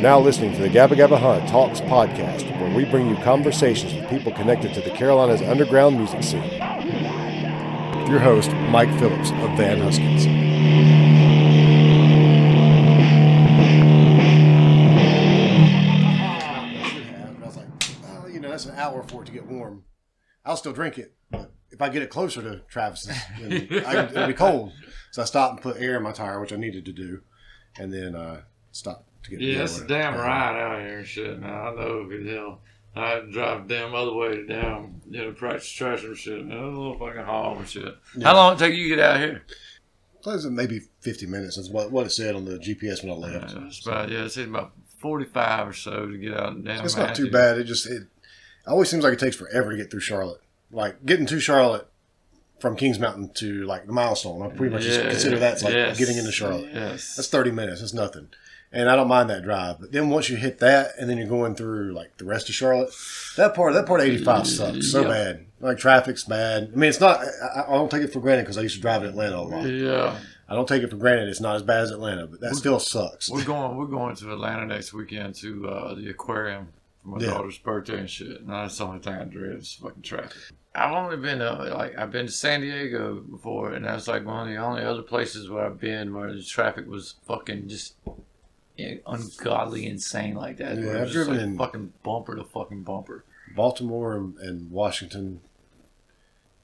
are now listening to the Gabba Gabba Hunt Talks podcast, where we bring you conversations with people connected to the Carolinas underground music scene. With your host, Mike Phillips of Van Huskins. I was like, well, that's an hour for it to get warm. I'll still drink it, but if I get it closer to Travis's, it'll be cold. So I stopped and put air in my tire, which I needed to do, and then stopped to get. Yeah, it's a damn ride out here and shit. Now I know, because hell, I had to drive damn other way down, practice trash and shit. Man, it was a little fucking haul and shit. Yeah. How long did it take you to get out here? It was maybe 50 minutes. That's what it said on the GPS when I left. It said about 45 or so to get out. It's not too bad. It always seems like it takes forever to get through Charlotte. Like getting to Charlotte from Kings Mountain to like the milestone, I pretty much just consider that's like getting into Charlotte. Yes. That's 30 minutes. That's nothing. And I don't mind that drive. But then once you hit that and then you're going through like the rest of Charlotte, that part of 85 sucks so bad. Like traffic's bad. I mean, it's not, I don't take it for granted because I used to drive in Atlanta a lot. Yeah. I don't take it for granted. It's not as bad as Atlanta, but that still sucks. We're going to Atlanta next weekend to the aquarium for my daughter's birthday and shit. And that's the only thing I dread is fucking traffic. I've only been I've been to San Diego before, and that's like one of the only other places where I've been where the traffic was fucking just ungodly insane like that. Yeah, I've driven in fucking bumper to fucking bumper. Baltimore and Washington.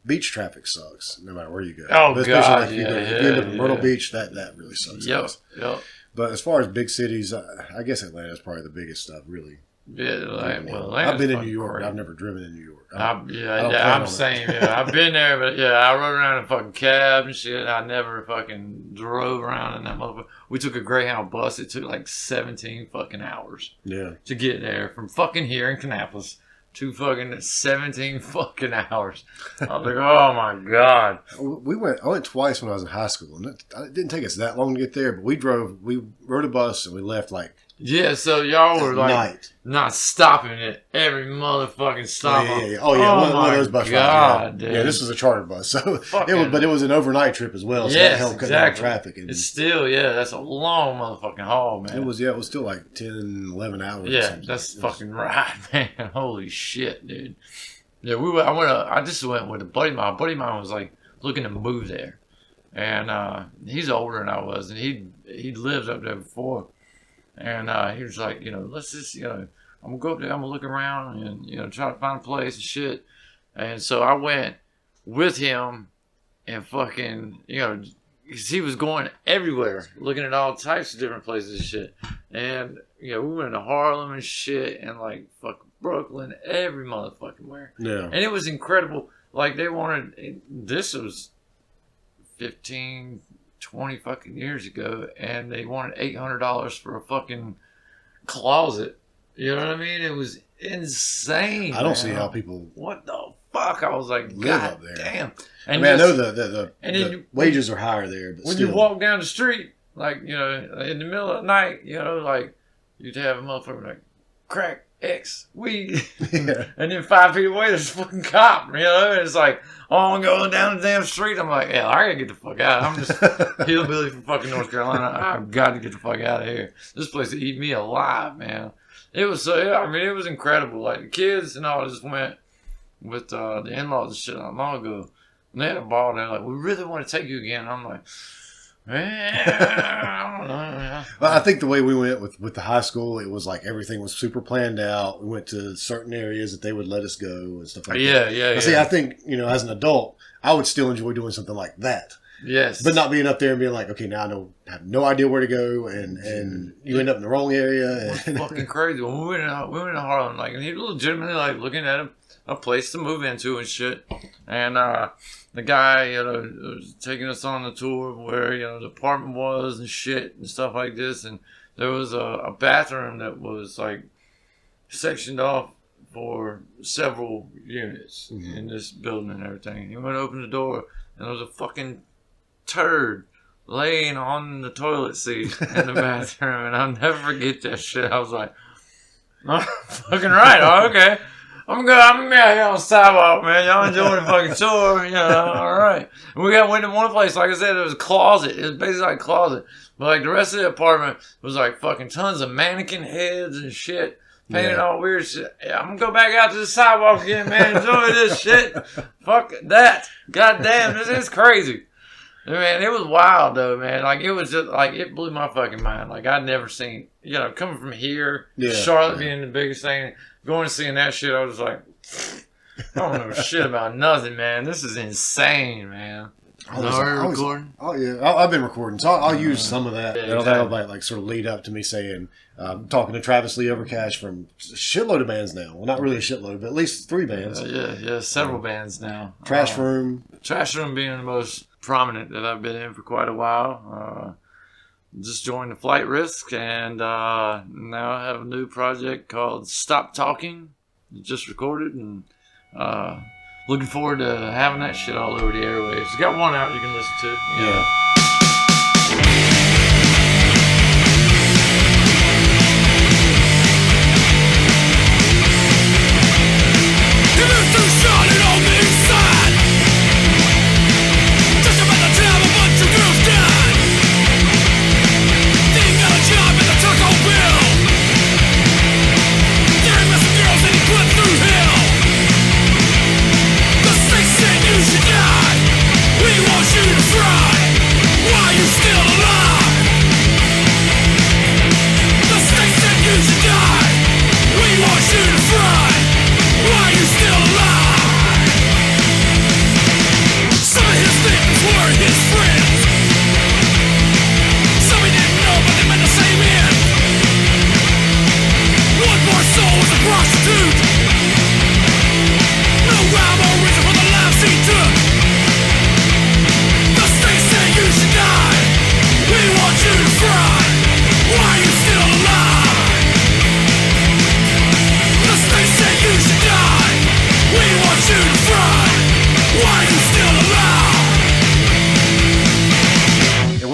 Beach traffic sucks no matter where you go. Oh, but God, if you end up in Myrtle Beach, that really sucks. Yep. But as far as big cities, I guess Atlanta is probably the biggest stuff, really. Yeah, I've been in New York. I've never driven in New York. I'm saying, I've been there, but I rode around in a fucking cab and shit. I never fucking drove around in that motherfucker. We took a Greyhound bus. It took like 17 fucking hours. To get there from fucking here in Kannapolis to fucking 17 fucking hours. I was like, oh my God. I went twice when I was in high school, and it didn't take us that long to get there, but we rode a bus and we left like. Yeah, so y'all were like not stopping at every motherfucking stop. Yeah. Oh yeah, one of those bus rides. Yeah, this was a charter bus, so it was an overnight trip as well. So that helped cut down traffic. And it's still that's a long motherfucking haul, man. It was still like 10, 11 hours. Yeah, that's fucking right, man. Holy shit, dude. Yeah, I just went with a buddy of mine. A buddy of mine was like looking to move there, and he's older than I was, and he lived up there before. And he was like, let's just, I'm going to go up there, I'm going to look around and, try to find a place and shit. And so I went with him and fucking, because he was going everywhere, looking at all types of different places and shit. And, we went to Harlem and shit and like fucking Brooklyn, every motherfucking where. Yeah. And it was incredible. Like this was 20 fucking years ago, and they wanted $800 for a fucking closet. You know what I mean? It was insane. I don't see how people. What the fuck? I was like, live God up there. Damn. And I know the wages are higher there, but when still. you walk down the street, like in the middle of the night, like you'd have a motherfucker like crack. X weed, and then 5 feet away there's a fucking cop. It's like, I'm going down the damn street. I'm like, I gotta get the fuck out. I'm just hillbilly from fucking North Carolina. I've got to get the fuck out of here. This place will eat me alive, man. It was it was incredible. Like the kids and all just went with the in-laws and shit not long ago. And they had a ball. They're like, we really want to take you again. I'm like, I don't know. Yeah. Well, I think the way we went with the high school, it was like everything was super planned out. We went to certain areas that they would let us go and stuff like that. Yeah. See, I think, as an adult, I would still enjoy doing something like that. Yes. But not being up there and being like, okay, now I have no idea where to go, and you end up in the wrong area. It's fucking crazy. When we went in Harlem, and he was legitimately looking at a place to move into and shit. And the guy, was taking us on the tour where, the apartment was and shit and stuff like this. And there was a bathroom that was like sectioned off for several units in this building and everything. He went to open the door and there was a fucking turd laying on the toilet seat in the bathroom. And I'll never forget that shit. I was like, oh, fucking right. Oh, okay. I'm gonna be out here on the sidewalk, man. Y'all enjoying the fucking tour, you know? All right. And we went to one place, like I said, it was a closet. It was basically like a closet, but like the rest of the apartment was like fucking tons of mannequin heads and shit. Painted all weird shit. Yeah, I'm gonna go back out to the sidewalk again, man. Enjoy this shit. Fuck that. God damn, this is crazy. Man, it was wild though, man. Like it was just like it blew my fucking mind. Like I'd never seen, coming from here, Charlotte being the biggest thing, going and seeing that shit. I was like, I don't know shit about nothing, man. This is insane, man. Recording? Oh yeah, I've been recording, so I'll use some of that. Yeah, that'll like sort of lead up to me saying, talking to Travis Lee Overcash from a shitload of bands now. Well, not really a shitload, but at least 3 bands. Several bands now. Trash Room being the most prominent that I've been in for quite a while. Just joined the Flight Risk, and now I have a new project called Stop Talking. Just recorded, and looking forward to having that shit all over the airwaves. It's got one out you can listen to. Yeah.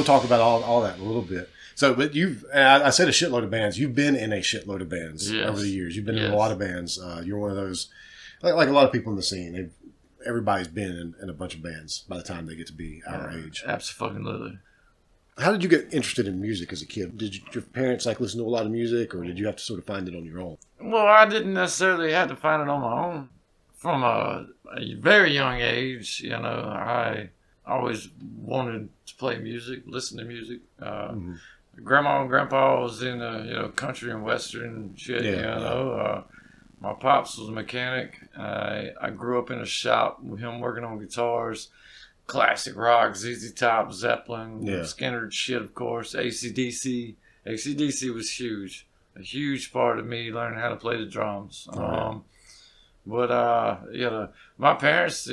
Talk about all that in a little bit. So, but I said a shitload of bands. You've been in a shitload of bands over the years. You've been in a lot of bands. You're one of those, like a lot of people in the scene. Everybody's been in a bunch of bands by the time they get to be our age. Absolutely. How did you get interested in music as a kid? Did your parents listen to a lot of music, or did you have to sort of find it on your own? Well, I didn't necessarily have to find it on my own. From a very young age, I always wanted to play music, listen to music. Grandma and Grandpa was in country and western shit. My pops was a mechanic. I grew up in a shop with him working on guitars, classic rock, ZZ Top, Zeppelin, Skinner shit, of course, AC/DC. AC/DC was huge, a huge part of me learning how to play the drums. My parents,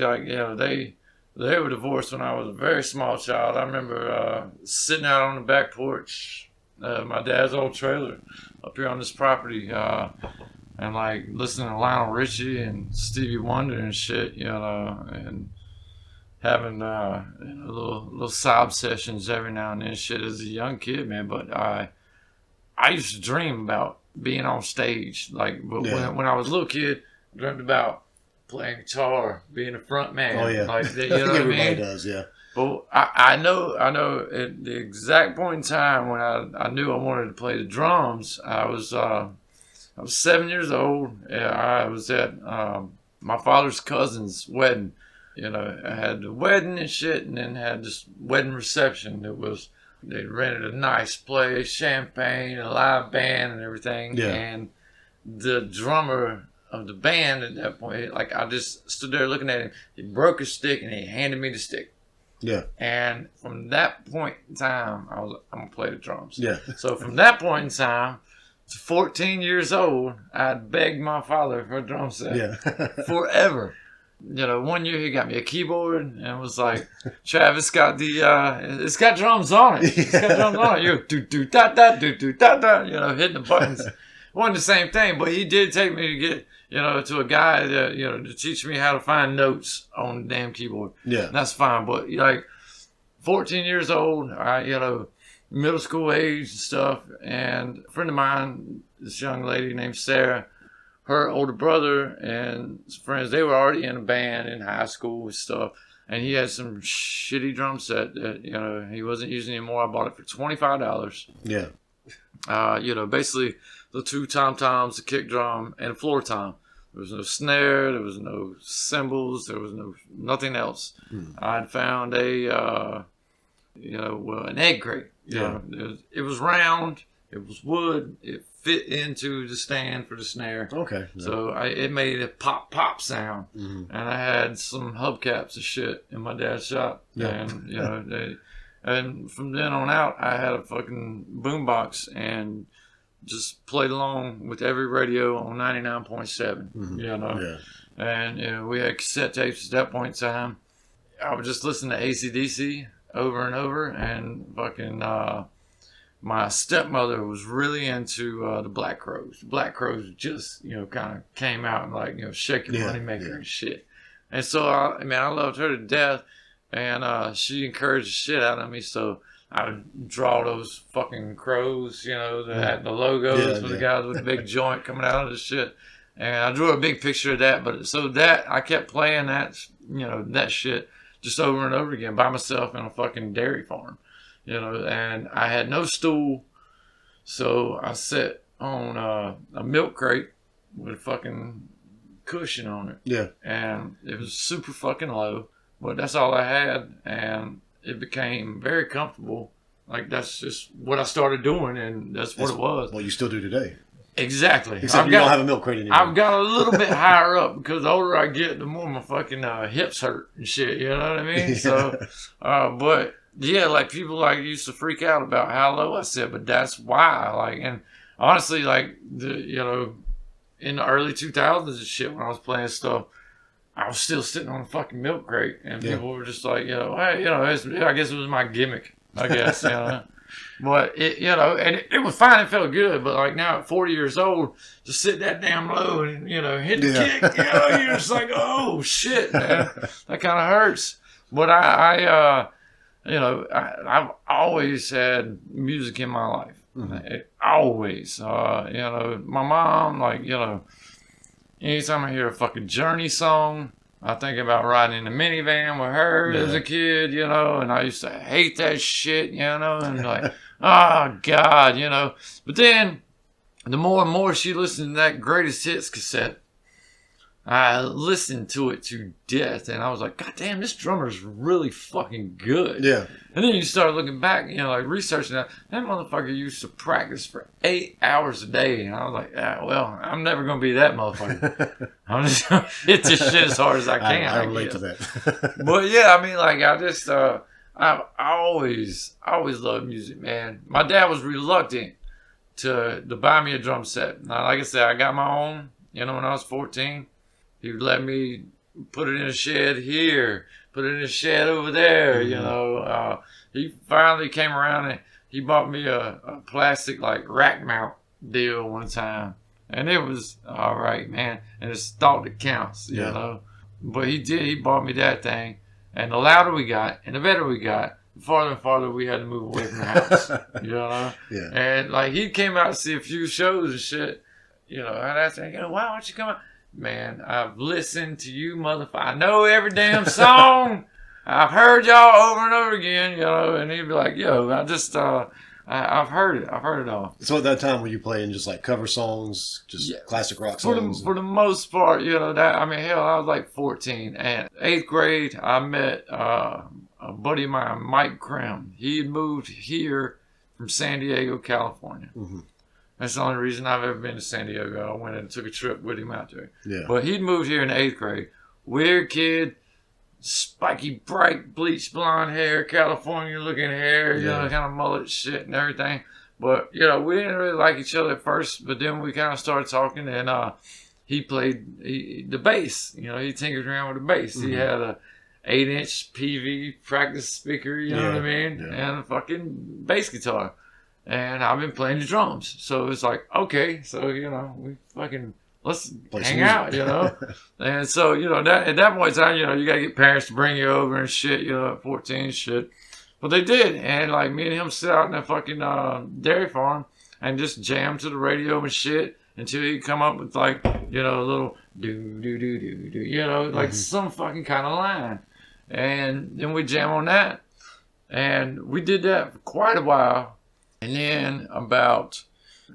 they were divorced when I was a very small child. I remember sitting out on the back porch of my dad's old trailer up here on this property and like listening to Lionel Richie and Stevie Wonder and shit, and having little sob sessions every now and then shit as a young kid, man. But I used to dream about being on stage. When I was a little kid, I dreamed about playing guitar, being a front man. Oh yeah, like that, I think everybody does. Yeah. But I know at the exact point in time when I knew I wanted to play the drums, I was 7 years old. I was at my father's cousin's wedding. I had the wedding and shit, and then had this wedding reception. They rented a nice place, champagne, a live band, and everything. Yeah. And the drummer of the band at that point, like I just stood there looking at him. He broke his stick and he handed me the stick. Yeah. And from that point in time, I'm gonna play the drums. Yeah. So from that point in time to 14 years old, I begged my father for a drum set. Yeah. Forever. 1 year he got me a keyboard and was like, Travis got it's got drums on it. It's got drums on it. You're do-do-da-da, do-do-da-da, hitting the buttons. It wasn't the same thing, but he did take me to get, to a guy that, to teach me how to find notes on the damn keyboard. Yeah. And that's fine. But 14 years old, middle school age and stuff. And a friend of mine, this young lady named Sarah, her older brother and his friends, they were already in a band in high school and stuff. And he had some shitty drum set that, you know, he wasn't using anymore. I bought it for $25. Yeah. You know, basically the 2 tom-toms, the kick drum, and floor tom. There was no snare, there was no cymbals, there was nothing else. I'd found an egg crate. You know, it was round, it was wood, it fit into the stand for the snare. Okay. Yeah. So it made a pop sound. And I had some hubcaps of shit in my dad's shop. Yeah. And, you know, and from then on out, I had a fucking boombox and just played along with every radio on 99.7, you know. Yeah. And, you know, we had cassette tapes at that point in time. I would just listen to AC/DC over and over, and fucking my stepmother was really into the Black Crowes. The Black Crowes just, you know, kind of came out and, like, you know, Shake Your Money Maker and shit. And so, I loved her to death, and she encouraged the shit out of me, so I would draw those fucking crows, you know, that had the logos for the guys with the big joint coming out of the shit. And I drew a big picture of that, but so that, I kept playing that, you know, that shit just over and over again by myself in a fucking dairy farm, you know, and I had no stool, so I sat on a milk crate with a fucking cushion on it. Yeah. And it was super fucking low, but that's all I had, and it became very comfortable. Like, that's just what I started doing, and that's what it was. What you still do today. Exactly. Except you don't have a milk crate anymore. I've got a little bit higher up, because the older I get, the more my fucking hips hurt and shit, you know what I mean? So, but yeah, like, people like used to freak out about how low I sit, but that's why, like, and honestly, like, you know, in the early 2000s and shit, when I was playing stuff, I was still sitting on a fucking milk crate, and people were just like, you know, hey, you know, I guess it was my gimmick, I guess, you know. But it, you know, and it was fine, it felt good, but like now at 40 years old, to sit that damn low and, you know, hit the kick, you know, you're just like, oh shit, man, that kind of hurts. But you know, I've always had music in my life. Always, you know, my mom, like, you know, anytime I hear a fucking Journey song, I think about riding in a minivan with her as a kid, you know, and I used to hate that shit, you know, and like, oh, God, you know. But then, the more and more she listened to that greatest hits cassette, I listened to it to death, and I was like, God damn, this drummer's really fucking good. Yeah. And then you start looking back, you know, like researching that motherfucker used to practice for 8 hours a day. And I was like, well, I'm never going to be that motherfucker. I'm just going to hit this shit as hard as I can. I relate to that. But yeah, I mean, like, I just, I always loved music, man. My dad was reluctant to buy me a drum set. Now, like I said, I got my own, you know, when I was 14. He would let me put it in a shed here, put it in a shed over there, you know. He finally came around and he bought me a plastic, like, rack mount deal one time. And it was all right, man. And it's thought that counts, you know. But he bought me that thing. And the louder we got and the better we got, the farther and farther we had to move away from the house, you know. Yeah. And, like, he came out to see a few shows and shit, you know. And I said, why don't you come out? Man, I've listened to you, motherfucker. I know every damn song. I've heard y'all over and over again, you know. And he'd be like, yo, I just, I've heard it. I've heard it all. So at that time, were you playing just like cover songs, just classic rock songs? For the most part, you know, that, I mean, hell, I was like 14. And 8th grade, I met a buddy of mine, Mike Krim. He had moved here from San Diego, California. That's the only reason I've ever been to San Diego. I went and took a trip with him out there. Yeah. But he'd moved here in 8th grade. Weird kid, spiky, bright, bleached blonde hair, California-looking hair, you know, kind of mullet shit and everything. But, you know, we didn't really like each other at first, but then we kind of started talking, and he played the bass. You know, he tinkered around with the bass. He had a 8-inch PV practice speaker, you know what I mean, and a fucking bass guitar. And I've been playing the drums. So it's like, okay, so, you know, we fucking, let's hang out, you know. And so, you know, at that point in time, you know, you got to get parents to bring you over and shit, you know, at 14 shit. But they did. And, like, me and him sit out in that fucking dairy farm and just jam to the radio and shit. until he'd come up with like, you know, a little do do do do do, you know, like some fucking kind of line. And then we jam on that. And we did that for quite a while. And then about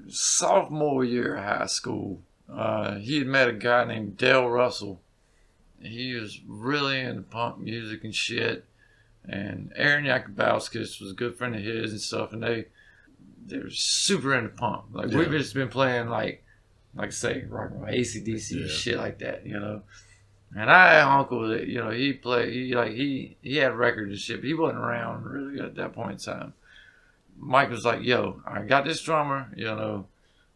sophomore year of high school, he had met a guy named Dale Russell. He was really into punk music and shit. And Aaron Yakubowskis was a good friend of his and stuff. And they were super into punk. Like, we've just been playing, like say, rock and roll, AC/DC and shit like that, you know. And I had an uncle that, you know, he had records and shit, but he wasn't around really at that point in time. Mike was like, yo, I got this drummer, you know,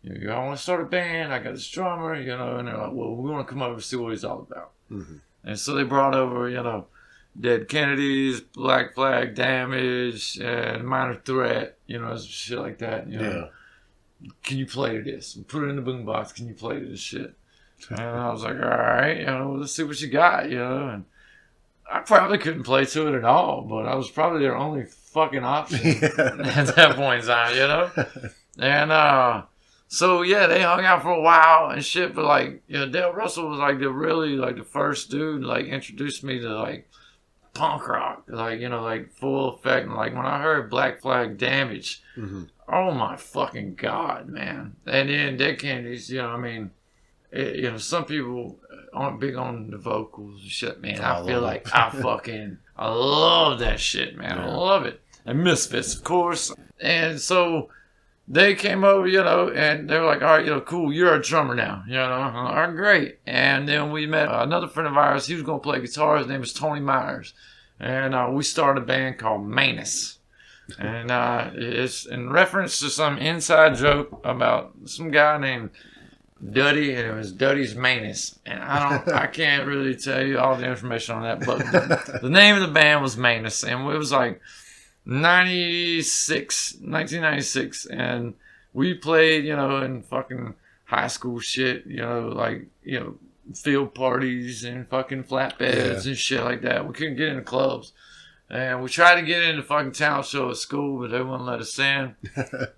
I want to start a band, I got this drummer, you know, and they're like, well, we want to come over and see what he's all about. Mm-hmm. And so they brought over, you know, Dead Kennedys, Black Flag, Damage, and Minor Threat, you know, shit like that, you know. Can you play to this? Put it in the boombox, can you play to this shit? And I was like, all right, you know, let's see what you got, you know. And I probably couldn't play to it at all, but I was probably their only fucking option at that point in time, you know. And so yeah, they hung out for a while and shit. But like, you know, Dale Russell was like the first dude like introduced me to like punk rock, like, you know, like full effect. And like when I heard Black Flag, Damage, oh my fucking god, man. And then Dead Kennedys, you know, I mean. You know, some people aren't big on the vocals and shit, man. I feel like I love that shit, man. I love it. And Misfits, of course. And so they came over, you know, and they were like, all right, you know, cool, you're a drummer now, you know. All right, great. And then we met another friend of ours. He was going to play guitar. His name was Tony Myers. And we started a band called Manus. And it's in reference to some inside joke about some guy named Duddy, and it was Duddy's Manus, and I can't really tell you all the information on that, but the name of the band was Manus, and it was like 1996, and we played, you know, in fucking high school shit, you know, like, you know, field parties and fucking flatbeds and shit like that. We couldn't get into clubs, and we tried to get into fucking talent show at school, but they wouldn't let us in,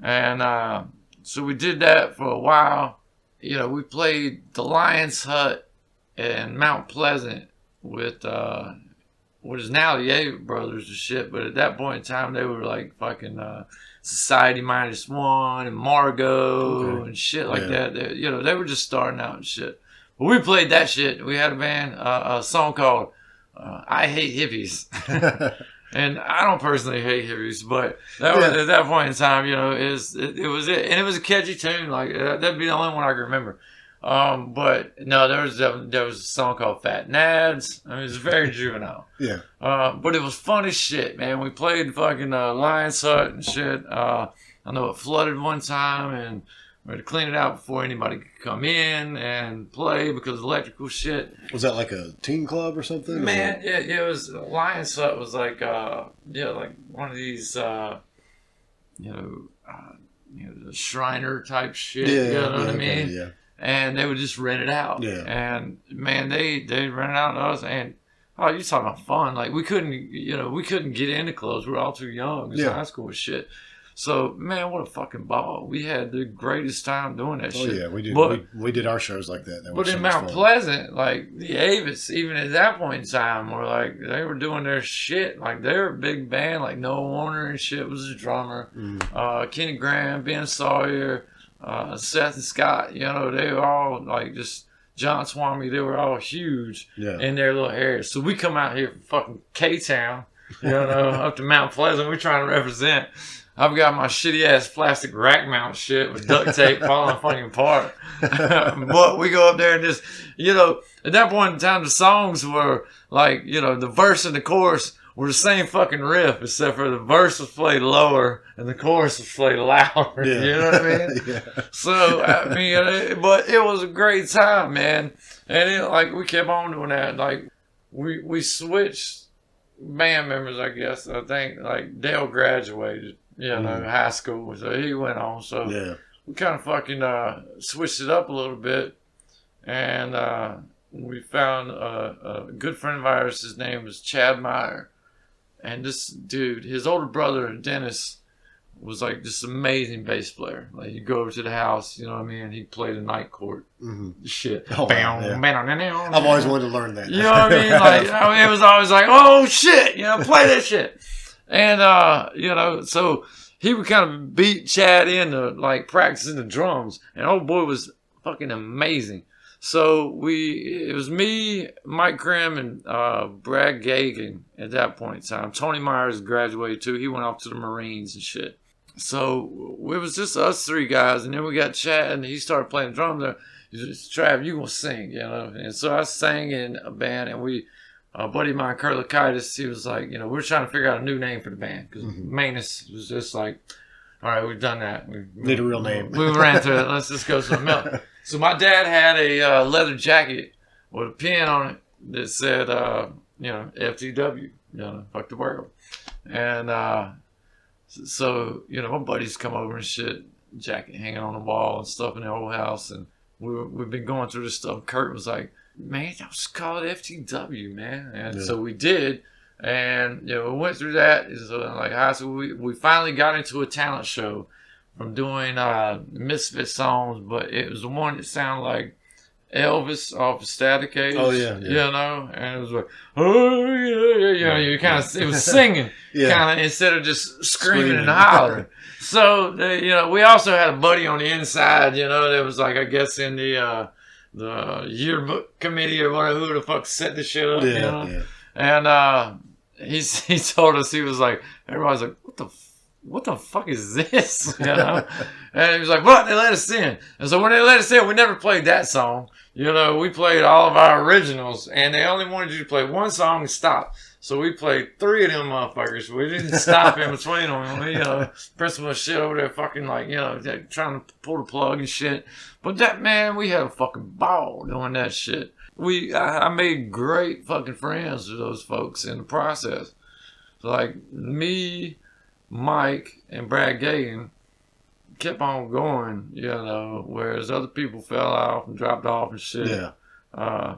and so we did that for a while. You know, we played the Lion's Hut in Mount Pleasant with what is now the Avett Brothers and shit, but at that point in time they were like fucking Society -1 and Margot and shit like that. They, you know, they were just starting out and shit. But we played that shit. We had a band, a song called I Hate Hippies. And I don't personally hate hippies, but that was, at that point in time, you know, it was it. And it was a catchy tune. Like, that'd be the only one I can remember. But no, there was a song called Fat Nads. I mean, it was very juvenile. But it was fun as shit, man. We played fucking Lion's Hut and shit. I know it flooded one time, and we had to clean it out before anybody could come in and play because of electrical shit. Was that like a teen club or something? Man, yeah, it was. Lion's Hut was like, like one of these, the Shriner type shit. You know what I mean? Yeah. And they would just rent it out. Yeah. And man, they rented out to us, and you talking about fun? Like we couldn't get into clubs. We were all too young. It was high school shit. So, man, what a fucking ball. We had the greatest time doing that shit. Oh, yeah, we did. But, we did our shows like that. But in Mount Pleasant, like, the Avetts, even at that point in time, were like, they were doing their shit. Like, they were a big band. Like, Noah Warner and shit was a drummer. Kenny Graham, Ben Sawyer, Seth and Scott, you know, they were all, like, just John Swami. They were all huge in their little areas. So we come out here from fucking K-Town, you know, up to Mount Pleasant. We're trying to represent. I've got my shitty ass plastic rack mount shit with duct tape falling fucking apart. But we go up there and just, you know, at that point in time, the songs were like, you know, the verse and the chorus were the same fucking riff, except for the verse was played lower and the chorus was played louder. Yeah. You know what I mean? So, I mean, but it was a great time, man. And like, we kept on doing that. Like, we switched band members, I guess. I think, like, Dale graduated. High school, so he went on. So we kind of fucking switched it up a little bit, and we found a good friend of ours. His name was Chad Meyer, and this dude, his older brother Dennis, was like this amazing bass player. Like you go over to the house, you know what I mean? He played a night court. Shit. Oh, wow, yeah. I've always wanted to learn that. You know what I mean? Like it was always like, oh shit, you know, play that shit. And you know, so he would kind of beat Chad into like practicing the drums, and old boy was fucking amazing. So it was me, Mike Grimm, and Brad Gagan at that point in time. Tony Myers graduated too. He went off to the Marines and shit. So it was just us three guys, and then we got Chad, and he started playing drums there. He said, Trav, you gonna sing, you know? And so I sang in a band, and a buddy of mine, Kurt Lakaitis, he was like, you know, we're trying to figure out a new name for the band, because Manus was just like, all right, we've done that. We need a real name. We ran through it. Let's just go something else. So my dad had a leather jacket with a pin on it that said, you know, FTW, you know, fuck the world. And so, you know, my buddies come over and shit, jacket hanging on the wall and stuff in the old house. And we've been going through this stuff. Kurt was like, man, I'll just call it FTW, man. And so we did. And, you know, we went through that. So, like high school, we finally got into a talent show from doing Misfit songs, but it was the one that sounded like Elvis off of Static Age. Oh, yeah. You know? And it was like, oh, yeah. You know, you kind of, it was singing kind of instead of just screaming and hollering. So, you know, we also had a buddy on the inside, you know, that was like, I guess in the yearbook committee or whatever, who the fuck set the shit up, you know? Yeah. And he told us, he was like, everybody's like, what the fuck is this? You know? And he was like, what? They let us in. And so when they let us in, we never played that song. You know, we played all of our originals, and they only wanted you to play one song and stop. So we played 3 of them motherfuckers. We didn't stop in between them. We, you know, principal shit over there fucking like, you know, trying to pull the plug and shit. But that, man, we had a fucking ball doing that shit. I made great fucking friends with those folks in the process. So like me, Mike, and Brad Gagan kept on going, you know, whereas other people fell off and dropped off and shit. Yeah.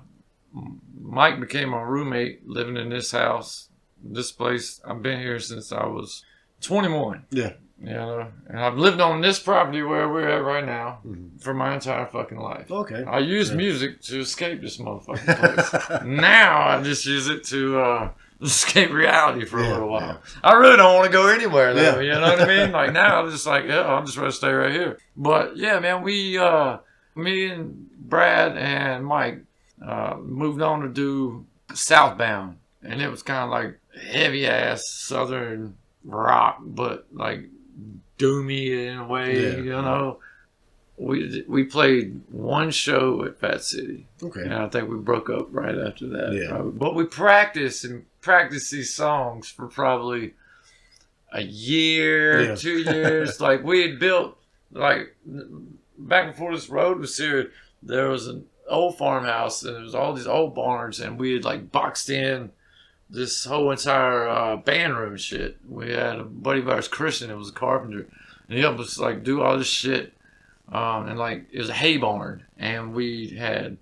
Mike became my roommate living in this house, this place. I've been here since I was 21. Yeah. You know, and I've lived on this property where we're at right now for my entire fucking life. Okay. I use music to escape this motherfucking place. Now I just use it to escape reality for a little while. Yeah. I really don't want to go anywhere though. You know what I mean? Like now I'm just like, I'm just going to stay right here. But yeah, man, me and Brad and Mike moved on to do Southbound, and it was kind of like heavy ass Southern rock, but like doomy in a way, you know. We played one show at Fat City. Okay. And I think we broke up right after that. Yeah. Probably. But we practiced these songs for probably a year, 2 years. Like we had built, like back before this road was here, there was an old farmhouse and there was all these old barns, and we had like boxed in this whole entire band room shit. We had a buddy of ours, Christian, that was a carpenter, and he helped us like do all this shit. And like it was a hay barn, and we had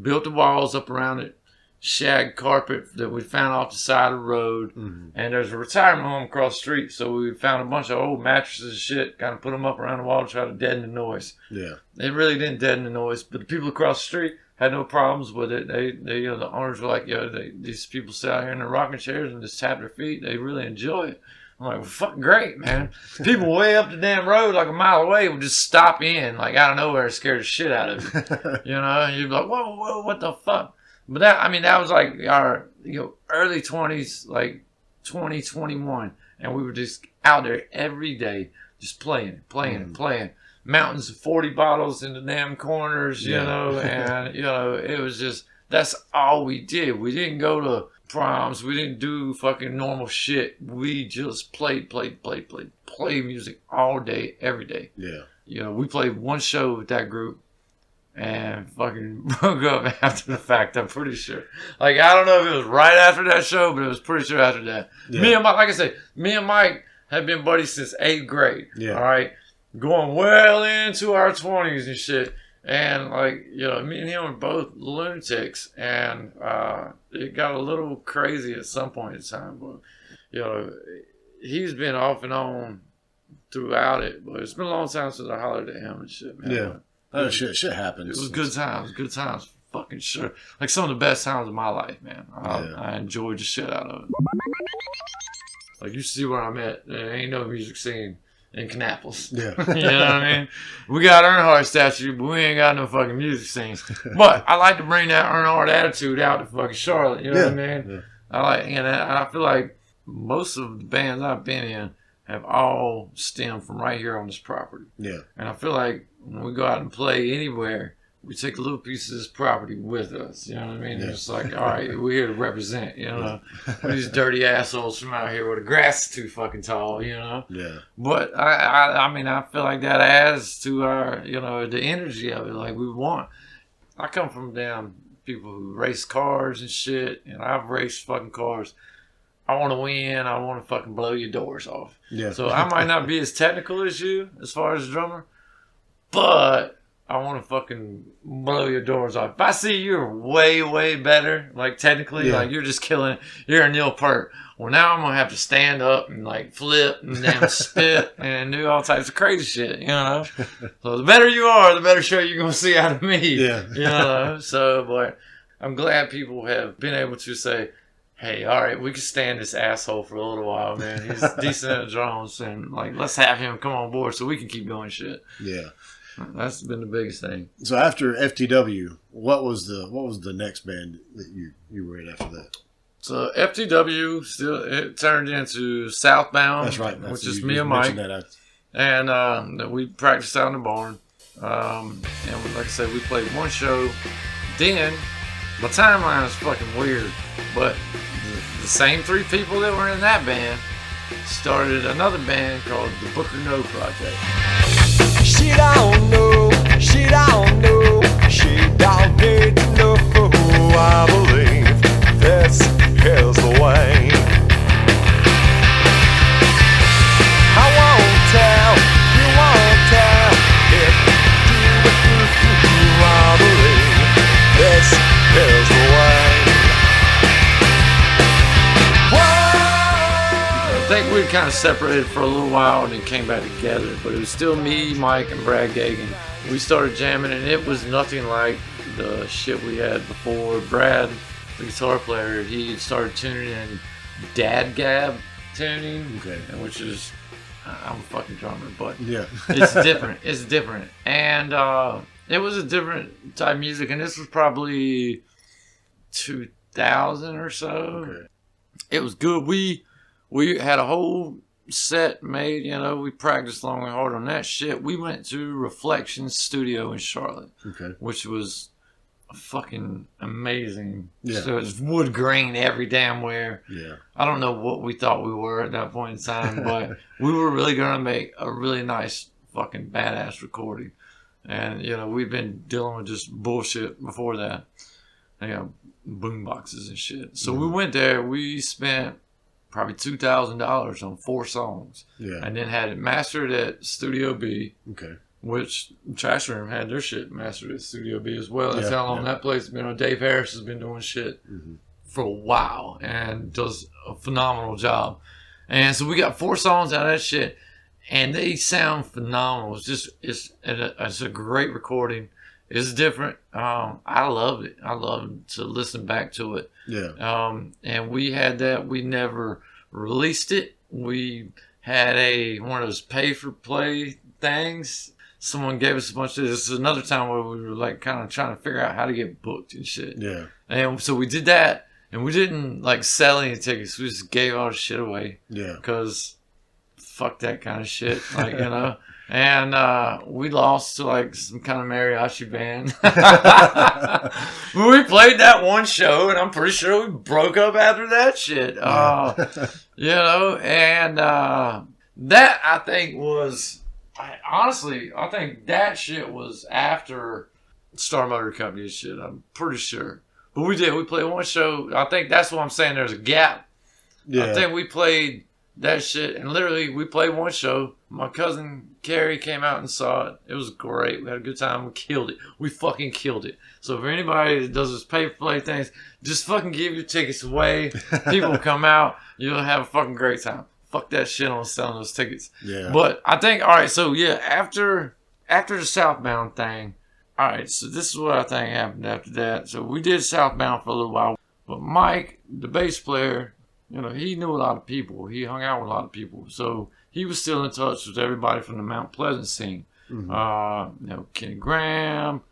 built the walls up around it, shag carpet that we found off the side of the road, and there's a retirement home across the street. So we found a bunch of old mattresses and shit, kind of put them up around the wall to try to deaden the noise. Yeah, it really didn't deaden the noise, but the people across the street had no problems with it. They you know, the owners were like, these people sit out here in their rocking chairs and just tap their feet. They really enjoy it. I'm like, well, fucking great, man. People way up the damn road, like a mile away, would just stop in, like out of nowhere, scared the shit out of you. You know, and you'd be like, whoa, what the fuck? But that was like our, you know, early 20s, like 2021, and we were just out there every day, just playing. Mountains of 40 bottles in the damn corners, you know, and you know, it was just, that's all we did. We didn't go to proms. We didn't do fucking normal shit. We just played music all day, every day. Yeah. You know, we played one show with that group and fucking broke up after the fact, I'm pretty sure. Like, I don't know if it was right after that show, but it was pretty sure after that. Yeah. Me and Mike, like I said, me and Mike have been buddies since 8th grade. Yeah. All right. Going well into our 20s and shit. And, like, you know, me and him were both lunatics, and it got a little crazy at some point in time. But, you know, he's been off and on throughout it. But it's been a long time since I hollered at him and shit, man. Yeah. Oh, shit happens. It was good times. Good times. Fucking sure. Like some of the best times of my life, man. I enjoyed the shit out of it. Like, you see where I'm at. There ain't no music scene in Kannapolis. Yeah. You know what I mean? We got Earnhardt statue, but we ain't got no fucking music scene. But I like to bring that Earnhardt attitude out to fucking Charlotte. You know what I mean? Yeah. I like, and I feel like most of the bands I've been in have all stemmed from right here on this property. Yeah. And I feel like when we go out and play anywhere, we take a little piece of this property with us. You know what I mean? Yeah. It's like, all right, we're here to represent, you know. We're these dirty assholes from out here where the grass is too fucking tall, you know. Yeah. But I mean, I feel like that adds to our, you know, the energy of it. Like, we want. I come from damn people who race cars and shit, and I've raced fucking cars. I want to win. I want to fucking blow your doors off. Yeah. So I might not be as technical as you as far as a drummer, but I want to fucking blow your doors off. If I see you're way, way better, like technically, like you're just killing it, you're a Neil Peart. Well, now I'm going to have to stand up and like flip and damn spit and do all types of crazy shit, you know? So the better you are, the better show you're going to see out of me. Yeah. You know? So, but I'm glad people have been able to say, hey, all right, we can stand this asshole for a little while, man. He's decent at drums, and like, let's have him come on board so we can keep doing shit. Yeah. That's been the biggest thing. So after FTW, what was the next band that you were in after that? So FTW it turned into Southbound. That's right. Which is me and Mike. And we practiced out in the barn. And like I said, we played one show. Then the timeline is fucking weird, but the same three people that were in that band started another band called the Booker No Project. She don't know, she don't know, she don't need to know. I believe this is the way. I won't tell, you won't tell if you do. I believe this is the way. I think we kind of separated for a little while and then came back together, but it was still me, Mike, and Brad Gagan. We started jamming, and it was nothing like the shit we had before. Brad, the guitar player, he started tuning in Dad Gab tuning, which is, I'm a fucking drummer, but it's different. It's different. And it was a different type of music, and this was probably 2000 or so. Okay. It was good. We had a whole set made, you know, we practiced long and hard on that shit. We went to Reflection Studio in Charlotte, which was fucking amazing. Yeah. So it's wood grain every damn where. Yeah. I don't know what we thought we were at that point in time, but we were really going to make a really nice fucking badass recording. And, you know, we've been dealing with just bullshit before that. You know, boom boxes and shit. So we went there, we spent probably $2,000 on 4 songs. Yeah. And then had it mastered at Studio B. Okay. Which Trash Room had their shit mastered at Studio B as well. That's how long that place has been on. Dave Harris has been doing shit for a while and does a phenomenal job. And so we got 4 songs out of that shit, and they sound phenomenal. It's a great recording. It's different. I love it. I love to listen back to it. Yeah. And we had that. We never released it. We had one of those pay for play things. Someone gave us a bunch of this. Is another time where we were like kind of trying to figure out how to get booked and shit. Yeah. And so we did that, and we didn't like sell any tickets. We just gave all the shit away. Yeah. Because fuck that kind of shit. Like, you know. And we lost to like some kind of mariachi band. We played that one show, and I'm pretty sure we broke up after that shit. You know, and that I think was, honestly, I think that shit was after Star Motor Company shit. I'm pretty sure. But we played one show. I think that's what I'm saying. There's a gap. Yeah. I think we played that shit, and literally we played one show. My cousin Carrie came out and saw it. It was great. We had a good time. We killed it. We fucking killed it. So for anybody that does this pay-for-play things, just fucking give your tickets away. People will come out. You'll have a fucking great time. fuck that shit on selling those tickets. Yeah. But I think, all right, so yeah, after the Southbound thing, all right, so this is what I think happened after that. So we did Southbound for a little while, but Mike, the bass player, you know, he knew a lot of people. He hung out with a lot of people. So he was still in touch with everybody from the Mount Pleasant scene. Mm-hmm. You know, Kenny Graham,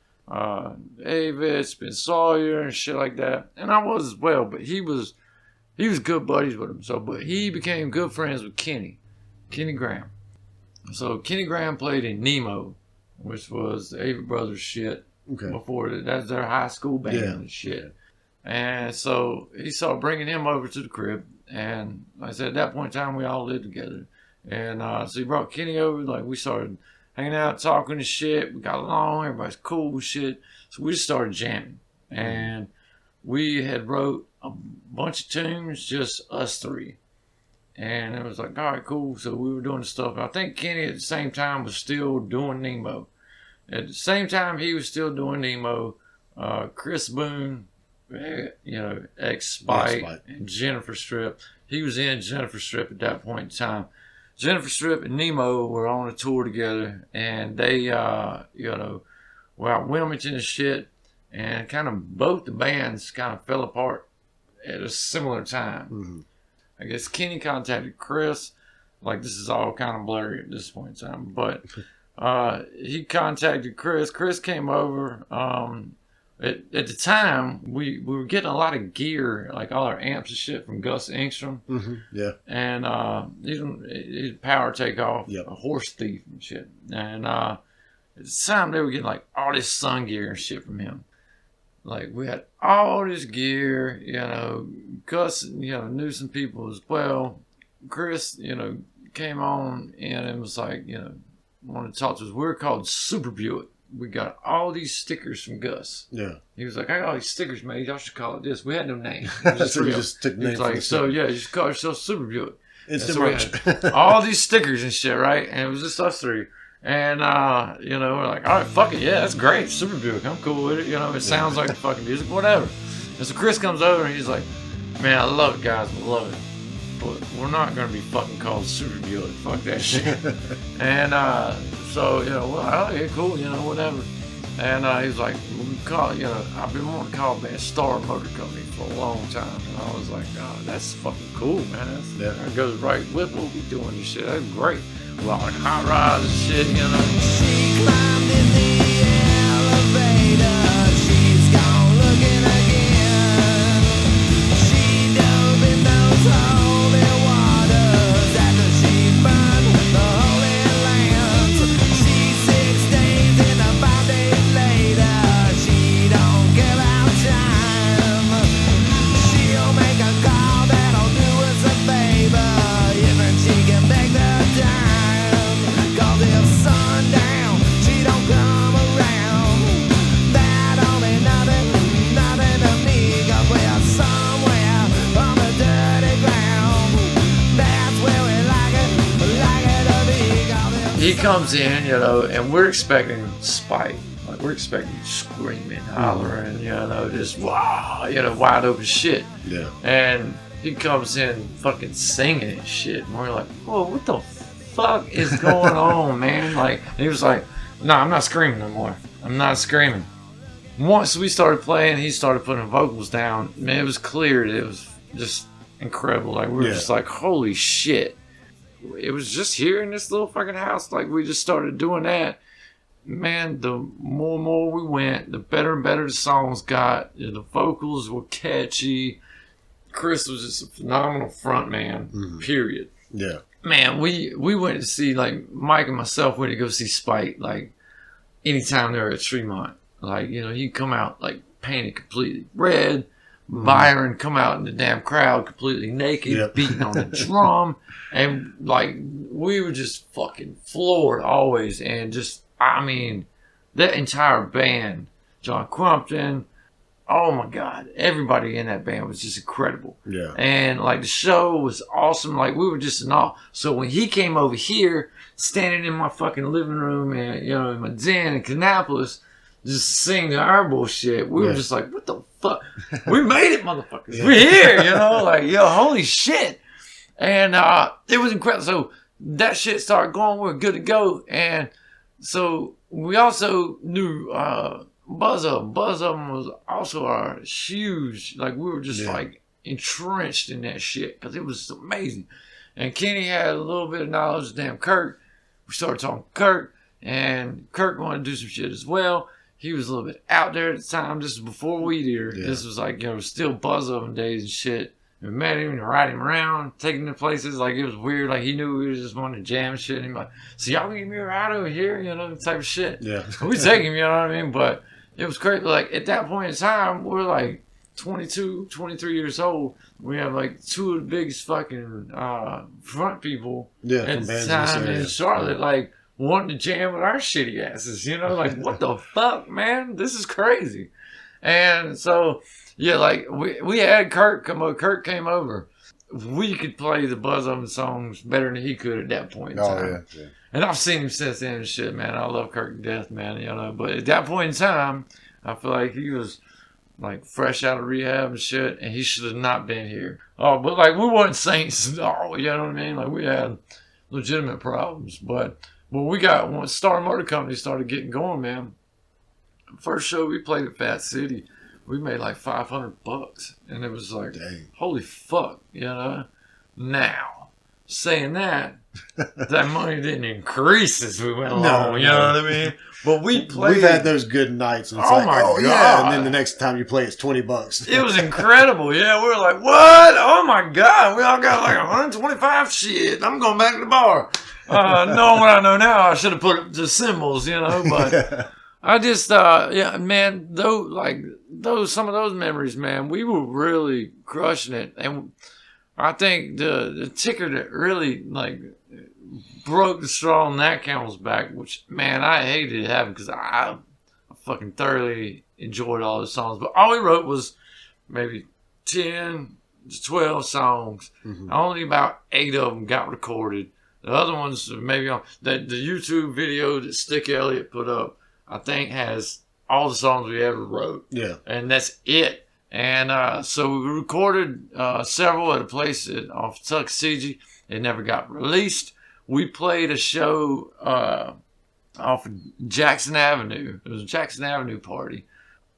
Avis, Ben Sawyer, and shit like that. And I was as well, but he was good buddies with him. So, but he became good friends with Kenny Graham. So Kenny Graham played in Nemo, which was the Avett Brothers shit. Okay. Before that's their high school band and shit. And so he started bringing him over to the crib. And like I said, at that point in time, we all lived together. And so he brought Kenny over. Like, we started hanging out, talking and shit. We got along. Everybody's cool and shit. So we just started jamming. And we had wrote a bunch of tunes, just us three. And it was like, all right, cool. So we were doing the stuff. I think Kenny at the same time was still doing Nemo. At the same time he was still doing Nemo, Chris Boone, you know, ex-Spite, and Jennifer Strip. He was in Jennifer Strip at that point in time. Jennifer Strip and Nemo were on a tour together, and they, you know, were out Wilmington and shit, and kind of both the bands kind of fell apart at a similar time. Mm-hmm. I guess Kenny contacted Chris. Like, this is all kind of blurry at this point in time, but he contacted Chris. Chris came over. At the time, we were getting a lot of gear, like all our amps and shit from Gus Engstrom. Mm-hmm. Yeah. And he's a power takeoff, a horse thief and shit. And at the time, they were getting like all this sun gear and shit from him. Like, we had all this gear, you know. Gus, you know, knew some people as well. Chris, you know, came on and was like, you know, wanted to talk to us. We were called Super Buick. We got all these stickers from Gus. Yeah. He was like, I got all these stickers made. Y'all should call it this. We had no name. So you just took the name. He was like, so yeah, you should call yourself Super Buick. It's the so merch. all these stickers and shit, right? And it was just us three. And, you know, we're like, all right, fuck it. Yeah, that's great. Super Buick. I'm cool with it. You know, it sounds like fucking music, whatever. And so Chris comes over and he's like, man, I love it, guys. I love it. But we're not going to be fucking called Super Buick. Fuck that shit. And so, you know, well, okay, cool, you know, whatever. And he was like, we call, you know, I've been wanting to call me a Star Motor Company for a long time. And I was like, oh, that's fucking cool, man. That goes right with what we doing and shit. That's great. Well, like hot rods and shit, you know. She climbed in the elevator. She's gone looking again. She dove in those holy waters after she burned the holy lands. She's 6 days in and 5 days later. She don't give out time. She'll make a call that'll do us a favor. Even she can make the time. Cause if sundown, she don't come around. That don't mean nothing to me. Cause we're somewhere on the dirty ground. That's where we like it to be. He comes in, you know, and we're expecting Spite. Like, we're expecting screaming, hollering, you know, just wow, you know, wide open shit. Yeah. And he comes in fucking singing and shit. And we're like, whoa, what the fuck is going on, man? Like, he was like, no, I'm not screaming no more. I'm not screaming. Once we started playing, he started putting vocals down. Man, it was clear that it was just incredible. Like, we were just like, holy shit. It was just here in this little fucking house. Like, we just started doing that. Man, the more and more we went, the better and better the songs got. The vocals were catchy. Chris was just a phenomenal front man, period. Yeah. Man, we went to see, like, Mike and myself went to go see Spite, like, anytime they were at Tremont. Like, you know, he'd come out, like, painted completely red. Byron come out in the damn crowd completely naked, beating on the drum. And, like, we were just fucking floored always. And just, I mean, that entire band, John Crumpton, oh my God, everybody in that band was just incredible. Yeah. And like the show was awesome. Like we were just in awe. So when he came over here, standing in my fucking living room and, you know, in my den in Kannapolis, just singing our bullshit, we were just like, what the fuck? We made it, motherfuckers. We're here, you know, like, yo, holy shit. And it was incredible. So that shit started going. We were good to go. And so we also knew Buzz Up. Buzz Up was also our huge, like we were just like entrenched in that shit because it was amazing. And Kenny had a little bit of knowledge of damn Kirk. We started talking to Kirk, and Kirk wanted to do some shit as well. He was a little bit out there at the time. This was before Weed Eater. Yeah. This was like, still Buzz Up days and shit. We met him and ride him around, taking him to places. Like, it was weird. Like, he knew we just wanted to jam and shit. And he was like, so y'all can give me a ride over here, type of shit. Yeah. We take him, you know what I mean? But it was crazy. Like, at that point in time, we're like 22, 23 years old. We have like two of the biggest fucking front people at the time in Charlotte. Like, wanting to jam with our shitty asses, like, what the fuck, man? This is crazy. And so, yeah, like, we had Kirk come over. Kirk came over. We could play the Buzz Up songs better than he could at that point in time. Yeah. And I've seen him since then and shit, man. I love Kirk to death, man, But at that point in time, I feel like he was, like, fresh out of rehab and shit, and he should have not been here. Oh, but, like, we weren't saints at all, you know what I mean? Like, we had legitimate problems, but... Well, when Star Motor Company started getting going, man. First show we played at Fat City, we made like $500, and it was like, dang. Holy fuck, Now, saying that money didn't increase as we went along. You know what I mean? But we played. We've had those good nights, and it's God. Yeah, and then the next time you play, it's $20. It was incredible. Yeah, we were like, what? Oh my God, we all got like 125. Shit, I'm going back to the bar. Knowing what I know now, I should have put the cymbals, but I just, man, some of those memories, man, we were really crushing it. And I think the ticker that really, like, broke the straw on that camel's back, which, man, I hated having because I fucking thoroughly enjoyed all the songs. But all we wrote was maybe 10 to 12 songs. Mm-hmm. Only about 8 of them got recorded. The other ones, maybe on the YouTube video that Stick Elliott put up, I think has all the songs we ever wrote. Yeah. And that's it. And so we recorded several at a place off Tuckasegee. It never got released. We played a show off of Jackson Avenue. It was a Jackson Avenue party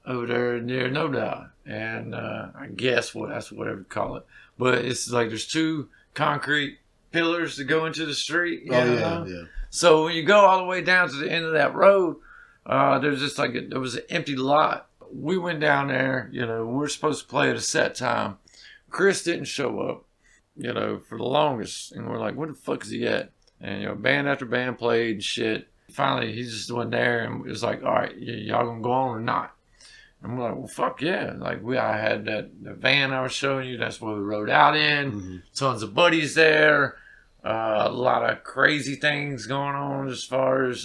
over there near No Doubt. And I guess that's whatever you call it. But it's like there's 2 concrete pillars that go into the street. Yeah. So when you go all the way down to the end of that road, there's just like there was an empty lot. We went down there, we were supposed to play at a set time. Chris didn't show up, for the longest. And we're like, where the fuck is he at? And, band after band played and shit. Finally, he just went there and it was like, all right, y'all gonna go on or not? And we're like, well, fuck yeah. Like, I had the van I was showing you. That's what we rode out in. Mm-hmm. Tons of buddies there. A lot of crazy things going on as far as,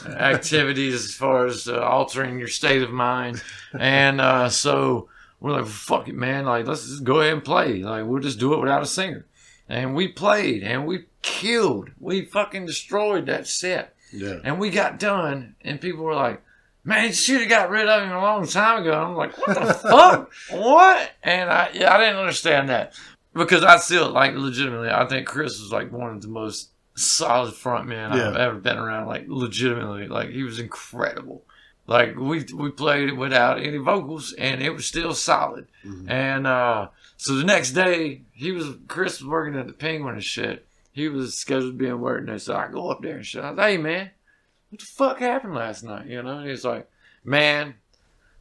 activities as far as altering your state of mind. And so we're like, well, fuck it, man. Like, let's just go ahead and play. Like, we'll just do it without a singer. And we played, and we killed. We fucking destroyed that set. Yeah. And we got done, and people were like, man, you should have got rid of him a long time ago. I'm like, what the fuck? What? And I didn't understand that. Because I still, like, legitimately, I think Chris was, like, one of the most solid frontmen I've ever been around. Like, legitimately. Like, he was incredible. Like, we played it without any vocals, and it was still solid. Mm-hmm. And so the next day, Chris was working at the Penguin and shit. He was scheduled to be in work, and so I go up there and shit. I was like, hey, man, what the fuck happened last night? And he's like, man,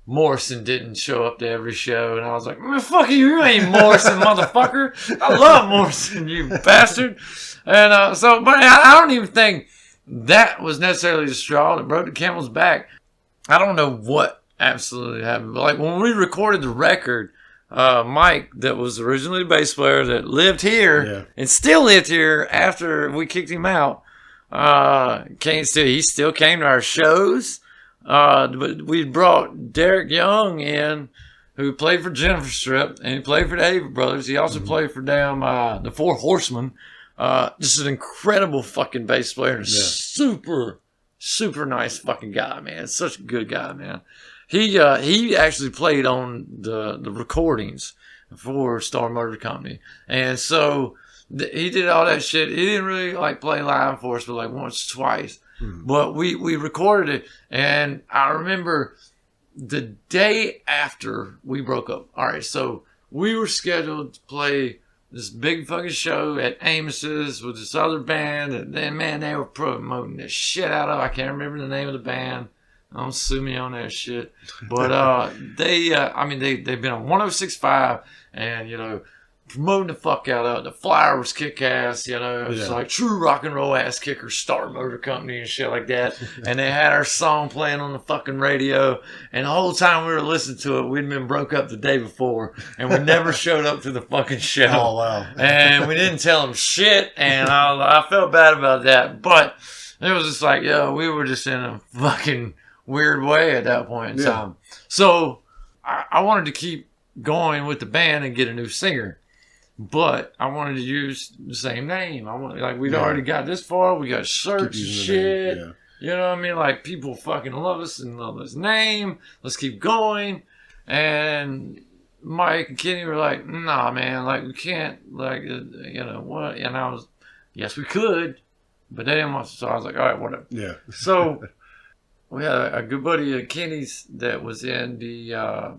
Morrison didn't show up to every show. And I was like, man, fuck you ain't Morrison, motherfucker. I love Morrison, you bastard. And but I don't even think that was necessarily the straw that broke the camel's back. I don't know what absolutely happened. But like when we recorded the record, Mike, that was originally the bass player that lived here and still lived here after we kicked him out, he still came to our shows. But we brought Derek Young in, who played for Jennifer Strip, and he played for the Avett Brothers. He also played for the Four Horsemen. Just an incredible fucking bass player, and super, super nice fucking guy, man. Such a good guy, man. He actually played on the recordings. for Star Motor Company. And so he did all that shit. He didn't really like play live for us, but like once or twice. But we recorded it, and I remember the day after we broke up. All right, so we were scheduled to play this big fucking show at Amos's with this other band, and then man, they were promoting the shit out of. I can't remember the name of the band. Don't sue me on that shit. But they've been on 106.5, and you know, promoting the fuck out of it. The flyer was kick ass, you know. It was like true rock and roll ass kicker, Star Motor Company and shit like that. And they had our song playing on the fucking radio. And the whole time we were listening to it, we'd been broke up the day before. And we never showed up to the fucking show. Oh, wow. And we didn't tell them shit. And I felt bad about that. But it was just like, yo, we were just in a fucking weird way at that point in time. So I wanted to keep going with the band and get a new singer. But I wanted to use the same name. I want, like, we'd already got this far. We got shirts and shit. Yeah. You know what I mean? Like, people fucking love us and love this name. Let's keep going. And Mike and Kenny were like, nah, man. Like, we can't, like, you know, what? And I was, yes, we could. But they didn't want to. So I was like, all right, whatever. Yeah. So we had a good buddy of Kenny's that was in the,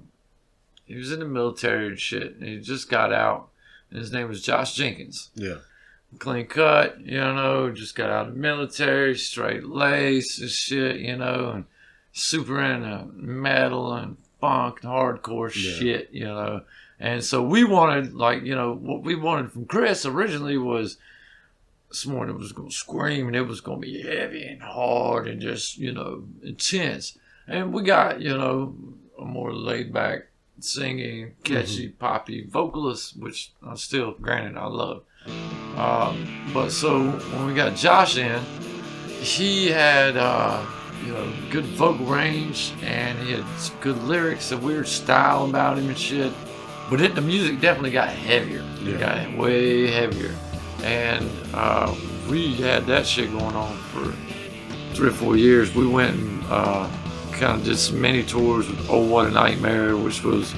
he was in the military and shit. And he just got out. His name was Josh Jenkins. Yeah. Clean cut, you know, just got out of the military, straight lace and shit, you know, and super into metal and funk and hardcore shit, you know. And so we wanted, like, you know, what we wanted from Chris originally was someone that was going to scream and it was going to be heavy and hard and just, you know, intense. And we got, you know, a more laid back, singing, catchy, poppy vocalist, which I still, granted, I love. But so when we got Josh in, he had, you know, good vocal range and he had good lyrics, a weird style about him and shit. But the music definitely got heavier. It got way heavier. And we had that shit going on for 3 or 4 years. We went and kind of did some mini tours with Oh What a Nightmare, which was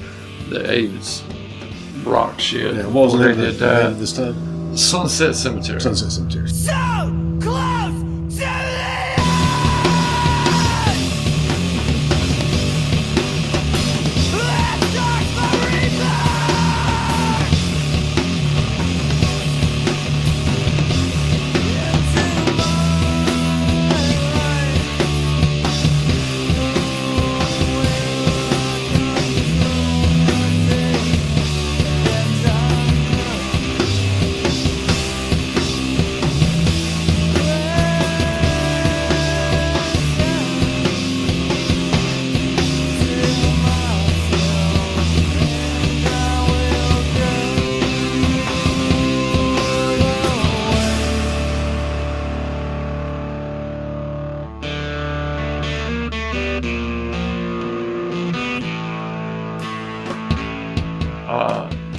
the Avis rock shit. Yeah, what was the name of this time? Sunset Cemetery. Sunset Cemetery. So close to the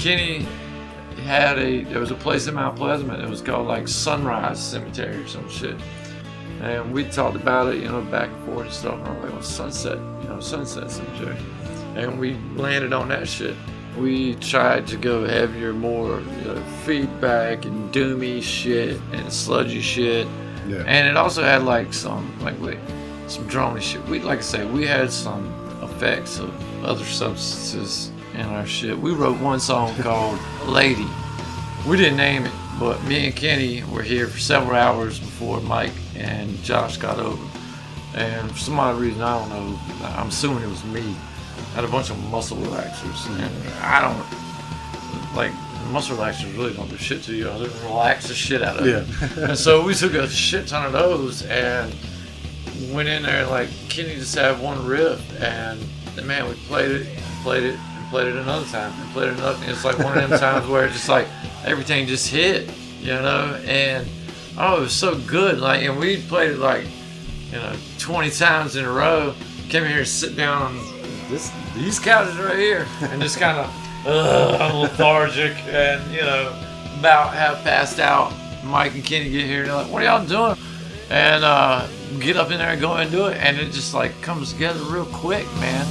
Kenny had there was a place in Mount Pleasant. It was called like Sunrise Cemetery or some shit. And we talked about it, you know, back and forth and stuff. And I'm like, well, Sunset Cemetery. And we landed on that shit. We tried to go heavier, more, you know, feedback and doomy shit and sludgy shit. Yeah. And it also had like some droney shit. Like I say, we had some effects of other substances in our shit. We wrote one song called Lady. We didn't name it, but me and Kenny were here for several hours before Mike and Josh got over. And for some odd reason, I don't know, I'm assuming it was me, had a bunch of muscle relaxers. And I don't, like, muscle relaxers really don't do shit to you other than relax the shit out of you. And so we took a shit ton of those and went in there, like, Kenny just had one riff, and man, we played it, another time, and played it another. It's like one of them times where it's just like everything just hit, you know, and oh, it was so good. Like, and we played it like, you know, 20 times in a row. Came here and sit down on these couches right here, and just kind of lethargic, and you know, about half passed out. Mike and Kenny get here, and they're like, "What are y'all doing?" And get up in there and go and do it, and it just like comes together real quick, man.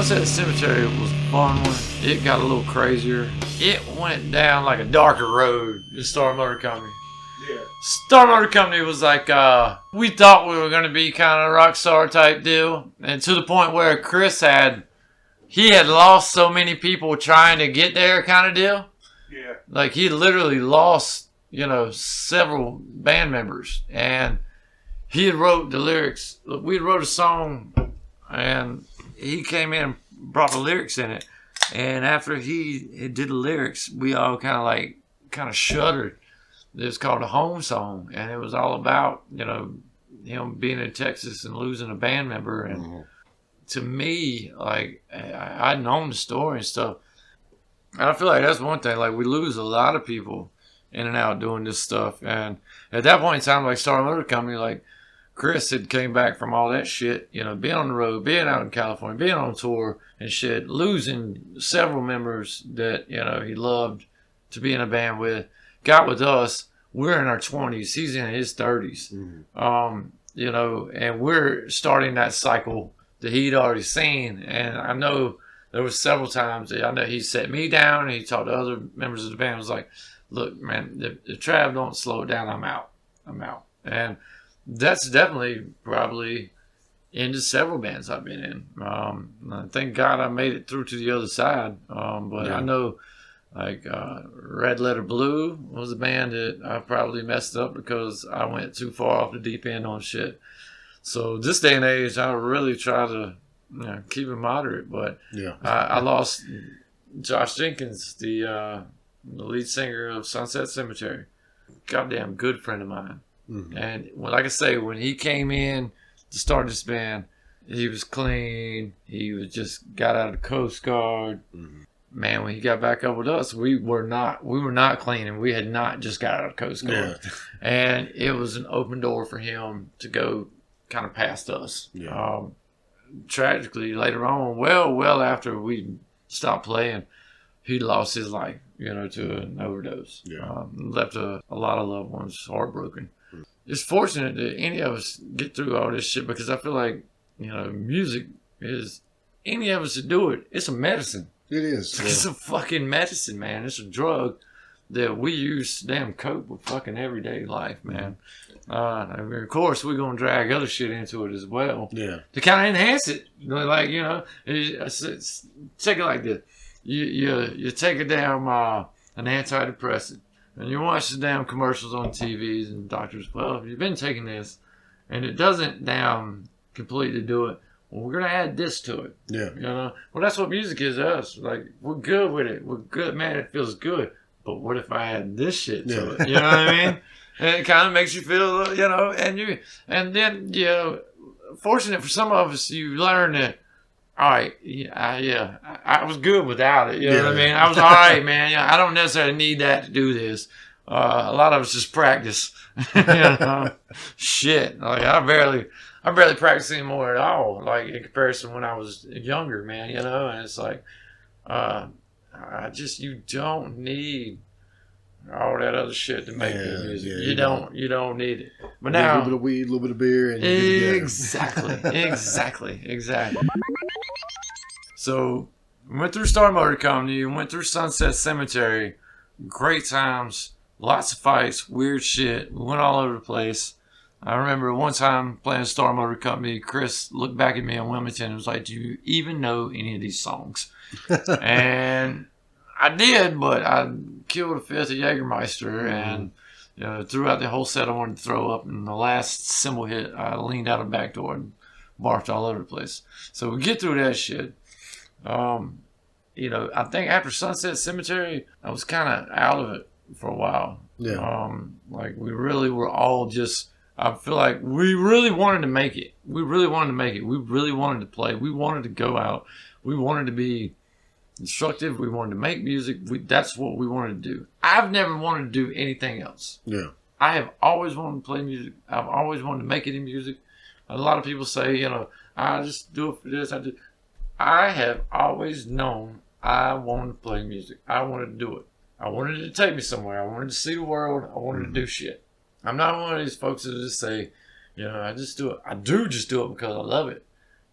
Sunset Cemetery was a fun one. It got a little crazier. It went down like a darker road, the Star Motor Company. Yeah. Star Motor Company was like, we thought we were going to be kind of a rock star type deal. And to the point where Chris had lost so many people trying to get there kind of deal. Yeah. Like he literally lost, several band members. And he had wrote the lyrics. We wrote a song and he came in and brought the lyrics in it. And after he did the lyrics, we all kind of shuddered. It was called a home song, and it was all about, him being in Texas and losing a band member. And to me, like, I'd known the story and stuff. And I feel like that's one thing. Like, we lose a lot of people in and out doing this stuff. And at that point in time, like Star Motor Company, like, Chris had came back from all that shit, being on the road, being out in California, being on tour and shit, losing several members that, he loved to be in a band with. Got with us, we're in our 20s, he's in his 30s. And we're starting that cycle that he'd already seen. And I know there was several times that I know he set me down and he talked to other members of the band. Was like, look, man, if Trav don't slow it down, I'm out. And that's definitely probably into several bands I've been in. Thank God I made it through to the other side. But I know, like, Red Letter Blue was a band that I probably messed up because I went too far off the deep end on shit. So this day and age, I really try to keep it moderate. But I lost Josh Jenkins, the lead singer of Sunset Cemetery. Goddamn good friend of mine. And like I say, when he came in to start this band, he was clean. He was just got out of the Coast Guard. Man, when he got back up with us, we were not clean, and we had not just got out of the Coast Guard. And it was an open door for him to go kind of past us. Tragically, later on, well after we stopped playing, he lost his life, to an overdose. Left a lot of loved ones heartbroken. It's fortunate that any of us get through all this shit because I feel like, music is, any of us that do it, it's a medicine. It is. It's a fucking medicine, man. It's a drug that we use to damn cope with fucking everyday life, man. Of course, we're going to drag other shit into it as well. To kind of enhance it. Like, take it like this. You take a damn an antidepressant. And you watch the damn commercials on TVs and doctors, well, if you've been taking this and it doesn't damn completely do it, well, we're going to add this to it. Well, that's what music is to us. Like, we're good with it. We're good, man, it feels good. But what if I add this shit to it? You know what I mean? And it kind of makes you feel, and then, fortunate for some of us, you learn that, all right, I was good without it. You know what I mean? I was all right, man. I don't necessarily need that to do this. A lot of us just practice. Shit. Like I barely practice anymore at all. Like in comparison when I was younger, man. And it's like, you don't need all that other shit to make good music. You don't need it. But now, a little bit of weed, a little bit of beer, and exactly. So, we went through Star Motor Company, went through Sunset Cemetery, great times, lots of fights, weird shit. We went all over the place. I remember one time playing Star Motor Company, Chris looked back at me in Wilmington and was like, do you even know any of these songs? And I did, but I killed a fifth of Jägermeister, and throughout the whole set I wanted to throw up, and the last cymbal hit, I leaned out a back door and barfed all over the place. So we get through that shit. I think after Sunset Cemetery, I was kind of out of it for a while. Like we really were all just, I feel like we really wanted to make it. We really wanted to play. We wanted to go out. We wanted to be instructive. We wanted to make music. That's what we wanted to do. I've never wanted to do anything else. I have always wanted to play music. I've always wanted to make it in music. A lot of people say, I just do it for this. I have always known I wanted to play music. I wanted to do it. I wanted it to take me somewhere. I wanted to see the world. I wanted to do shit. I'm not one of these folks that just say, I just do it. I do just do it because I love it.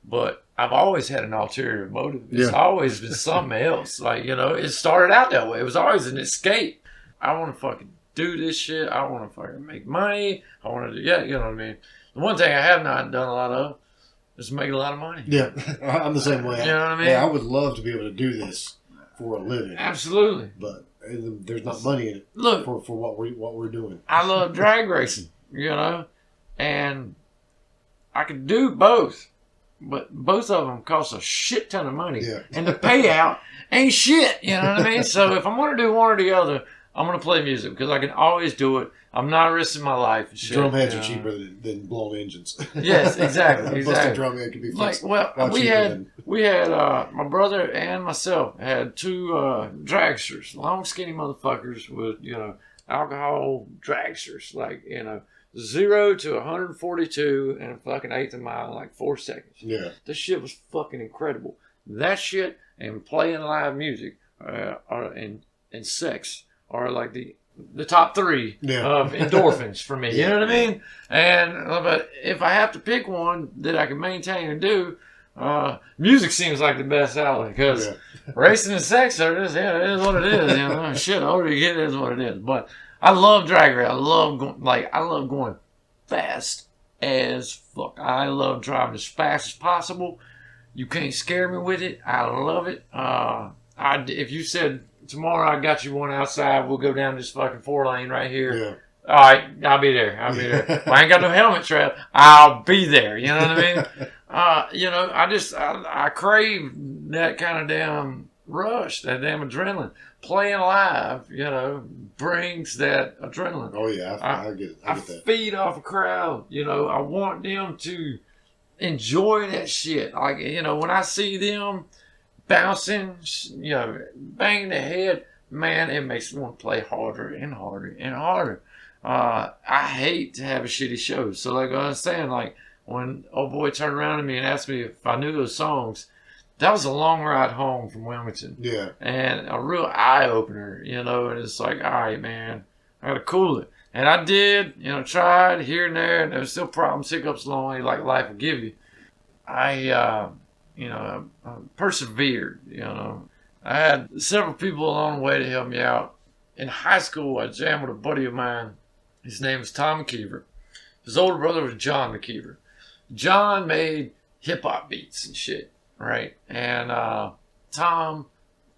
but I've always had an ulterior motive. It's Yeah. always been something else. Like, you know, it started out that way. It was always an escape. I want to fucking do this shit. I want to fucking make money. I want to do, yeah, you know what I mean? The one thing I have not done a lot of is make a lot of money. Yeah, I'm the same way. You know what I mean? Yeah, I would love to be able to do this for a living. Absolutely. But there's not money in it. Look, for what we're doing. I love drag racing, you know, and I could do both, but both of them cost a shit ton of money, Yeah. and the payout ain't shit. You know what I mean? So if I'm going to do one or the other, I'm going to play music because I can always do it. I'm not risking my life and shit. Drum heads you are know? cheaper than blown engines. Yes, exactly. A busted drum head could be Like, fixed. well, lot we cheaper had than- my brother and myself had two dragsters, long skinny motherfuckers with, you know, alcohol dragsters, like, you know, 0 to 142 and a fucking eighth of a mile in like 4 seconds. Yeah. This shit was fucking incredible. That shit and playing live music and sex are like the top three Yeah. of endorphins for me. You know what I mean? And but if I have to pick one that I can maintain and do, music seems like the best outlet because Yeah. racing and sex it is what it is. You know, shit, the older you get, it is what it is. But I love drag race. I love going fast as fuck. I love driving as fast as possible. You can't scare me with it. I love it. If you said tomorrow I got you one outside, we'll go down this fucking 4-lane right here. Yeah. All right, I'll be there. If I ain't got no helmet strap, I'll be there. You know what I mean? You know, I crave that kind of damn rush, that damn adrenaline. Playing live, you know, brings that adrenaline. Oh yeah, I get it. I get that. feed off a crowd. You know, I want them to enjoy that shit. Like, you know, when I see them bouncing, you know, banging their head, man, it makes me want to play harder and harder and harder. I hate to have a shitty show. So, like I was saying, like, when old boy turned around to me and asked me if I knew those songs, that was a long ride home from Wilmington. Yeah. And a real eye-opener, you know, and it's like, all right, man, I got to cool it. And I did, you know, tried here and there, and there was still problems, hiccups along the way, like life will give you. I persevered, you know. I had several people along the way to help me out. In high school, I jammed with a buddy of mine. His name was Tom McKeever. His older brother was John McKeever. John made hip-hop beats and shit, right? And Tom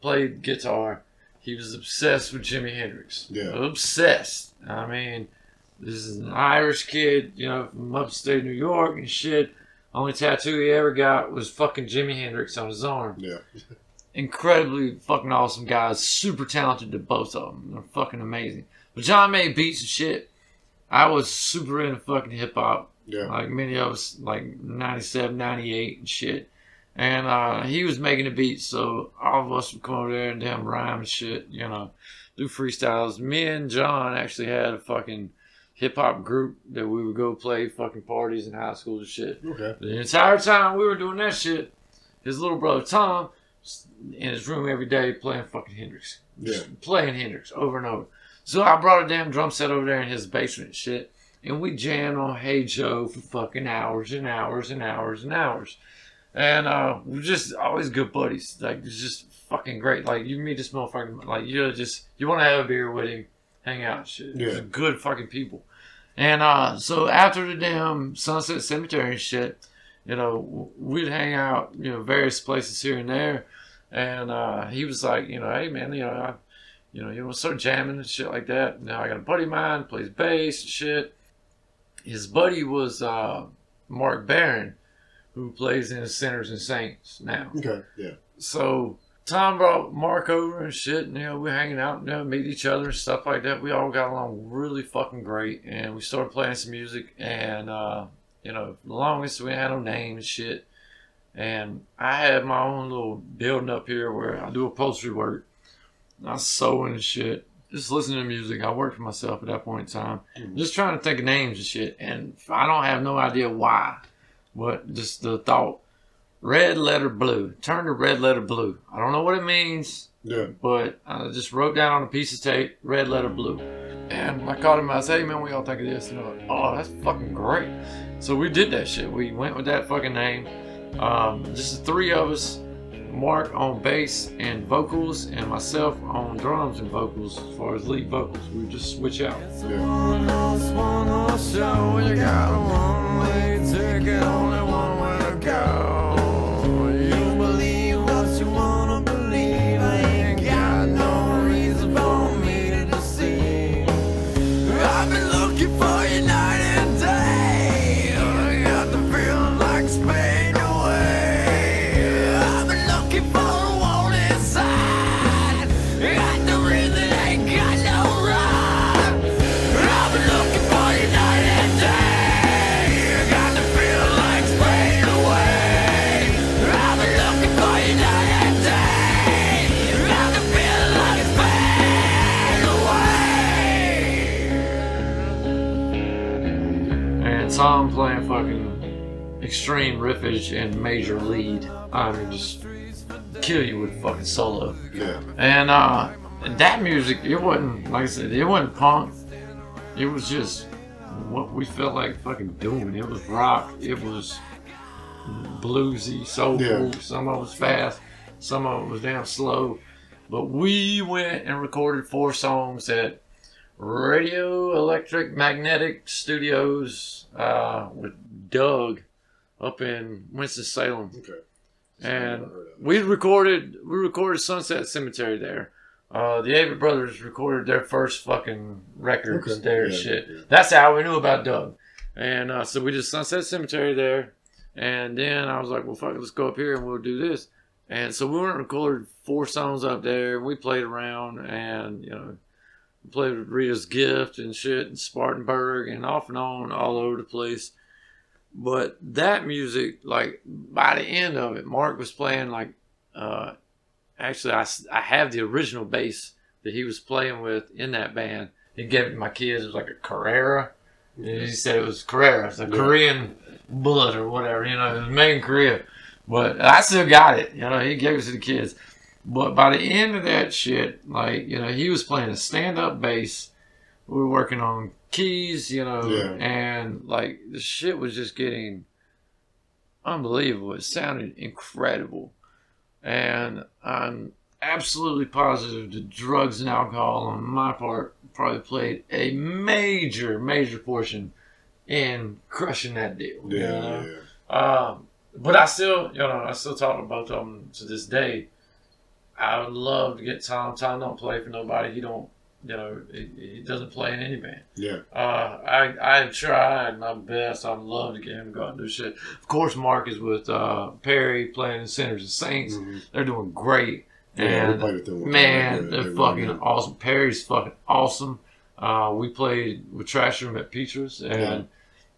played guitar. He was obsessed with Jimi Hendrix. Yeah. Obsessed. I mean, this is an Irish kid, you know, from upstate New York and shit. Only tattoo he ever got was fucking Jimi Hendrix on his arm. Yeah. Incredibly fucking awesome guys. Super talented to both of them. They're fucking amazing. But John made beats and shit. I was super into fucking hip hop. Yeah. Like many of us, like 97, 98 and shit. And he was making the beats, so all of us would come over there and damn rhyme and shit, you know, do freestyles. Me and John actually had a fucking hip-hop group that we would go play fucking parties in high school and shit. Okay. The entire time we were doing that shit, his little brother Tom was in his room every day playing fucking Hendrix. Just playing Hendrix over and over. So I brought a damn drum set over there in his basement and shit, and we jammed on Hey Joe for fucking hours and hours and hours and hours. And we're just always good buddies. Like, it's just fucking great. Like, you meet this motherfucker, like, you want to have a beer with him, hang out and shit. Yeah. They're good fucking people. And so after the damn Sunset Cemetery and shit, you know, we'd hang out, you know, various places here and there. And he was like, you know, hey, man, you want to start jamming and shit like that. Now I got a buddy of mine, plays bass and shit. His buddy was Mark Barron, who plays in Sinners and Saints now. Okay. Yeah. So Tom brought Mark over and shit, and, you know, we're hanging out, you know, meet each other and stuff like that. We all got along really fucking great, and we started playing some music, and, you know, the longest we had no name and shit. And I had my own little building up here where I do upholstery work. I sew and shit. Just listening to music. I worked for myself at that point in time. Just trying to think of names and shit. And I don't have no idea why. But just the thought. Red letter blue. Turn to red letter blue. I don't know what it means. Yeah. But I just wrote down on a piece of tape, red letter blue. And I called him and I said, hey man, what y'all think of this? And they're like, oh, that's fucking great. So we did that shit. We went with that fucking name. Just the three of us. Mark on bass and vocals, and myself on drums and vocals. As far as lead vocals, we just switch out. One horse show. You got a one-way ticket, only one way to go. You believe what you wanna believe. I ain't got no reason for me to deceive. I've been looking for you night and day. I got the feeling like Spain away. I've been looking for a wall inside. Got the reason, ain't got no rhyme. I've been looking for you night and day. Got the feeling like Spain away. I've been looking for you night and day. Got the feeling like Spain away. And Tom playing fucking extreme riffage and major lead. I mean, just kill you with fucking solo. Yeah. And that music, it wasn't, like I said, it wasn't punk. It was just what we felt like fucking doing. It was rock. It was bluesy, soulful. Yeah. Some of it was fast. Some of it was damn slow. But we went and recorded 4 songs at Radio Electric Magnetic Studios with Doug up in Winston-Salem. Okay. And we recorded Sunset Cemetery there. The Avett Brothers recorded their first fucking records Okay. there and Yeah, shit. yeah. That's how we knew about Doug. And so we did Sunset Cemetery there. And then I was like, well, fuck it, let's go up here and we'll do this. And so we went and recorded 4 songs up there. We played around and, you know, played with Rita's Gift and shit and Spartanburg and off and on all over the place. But that music, like, by the end of it, Mark was playing, like, actually, I have the original bass that he was playing with in that band. He gave it to my kids. It was like a Carrera. And he said it was Carrera. It's a Korean bullet or whatever, you know. It was made in Korea. But I still got it. You know, he gave it to the kids. But by the end of that shit, like, you know, he was playing a stand-up bass. We were working on keys, you know, and like the shit was just getting unbelievable. It sounded incredible. And I'm absolutely positive that drugs and alcohol on my part probably played a major, major portion in crushing that deal. But I still, you know, I still talk to both of them to this day. I would love to get Tom. Tom don't play for nobody. He don't, you know, he doesn't play in any band. Yeah. I tried my best. I'd love to get him to go out and do shit. Of course, Mark is with Perry playing in Sinners and Saints. Mm-hmm. They're doing great. Yeah, we And played with them. man, They're they're really fucking good. awesome. Perry's fucking awesome. We played with Trash Room at Peaches, and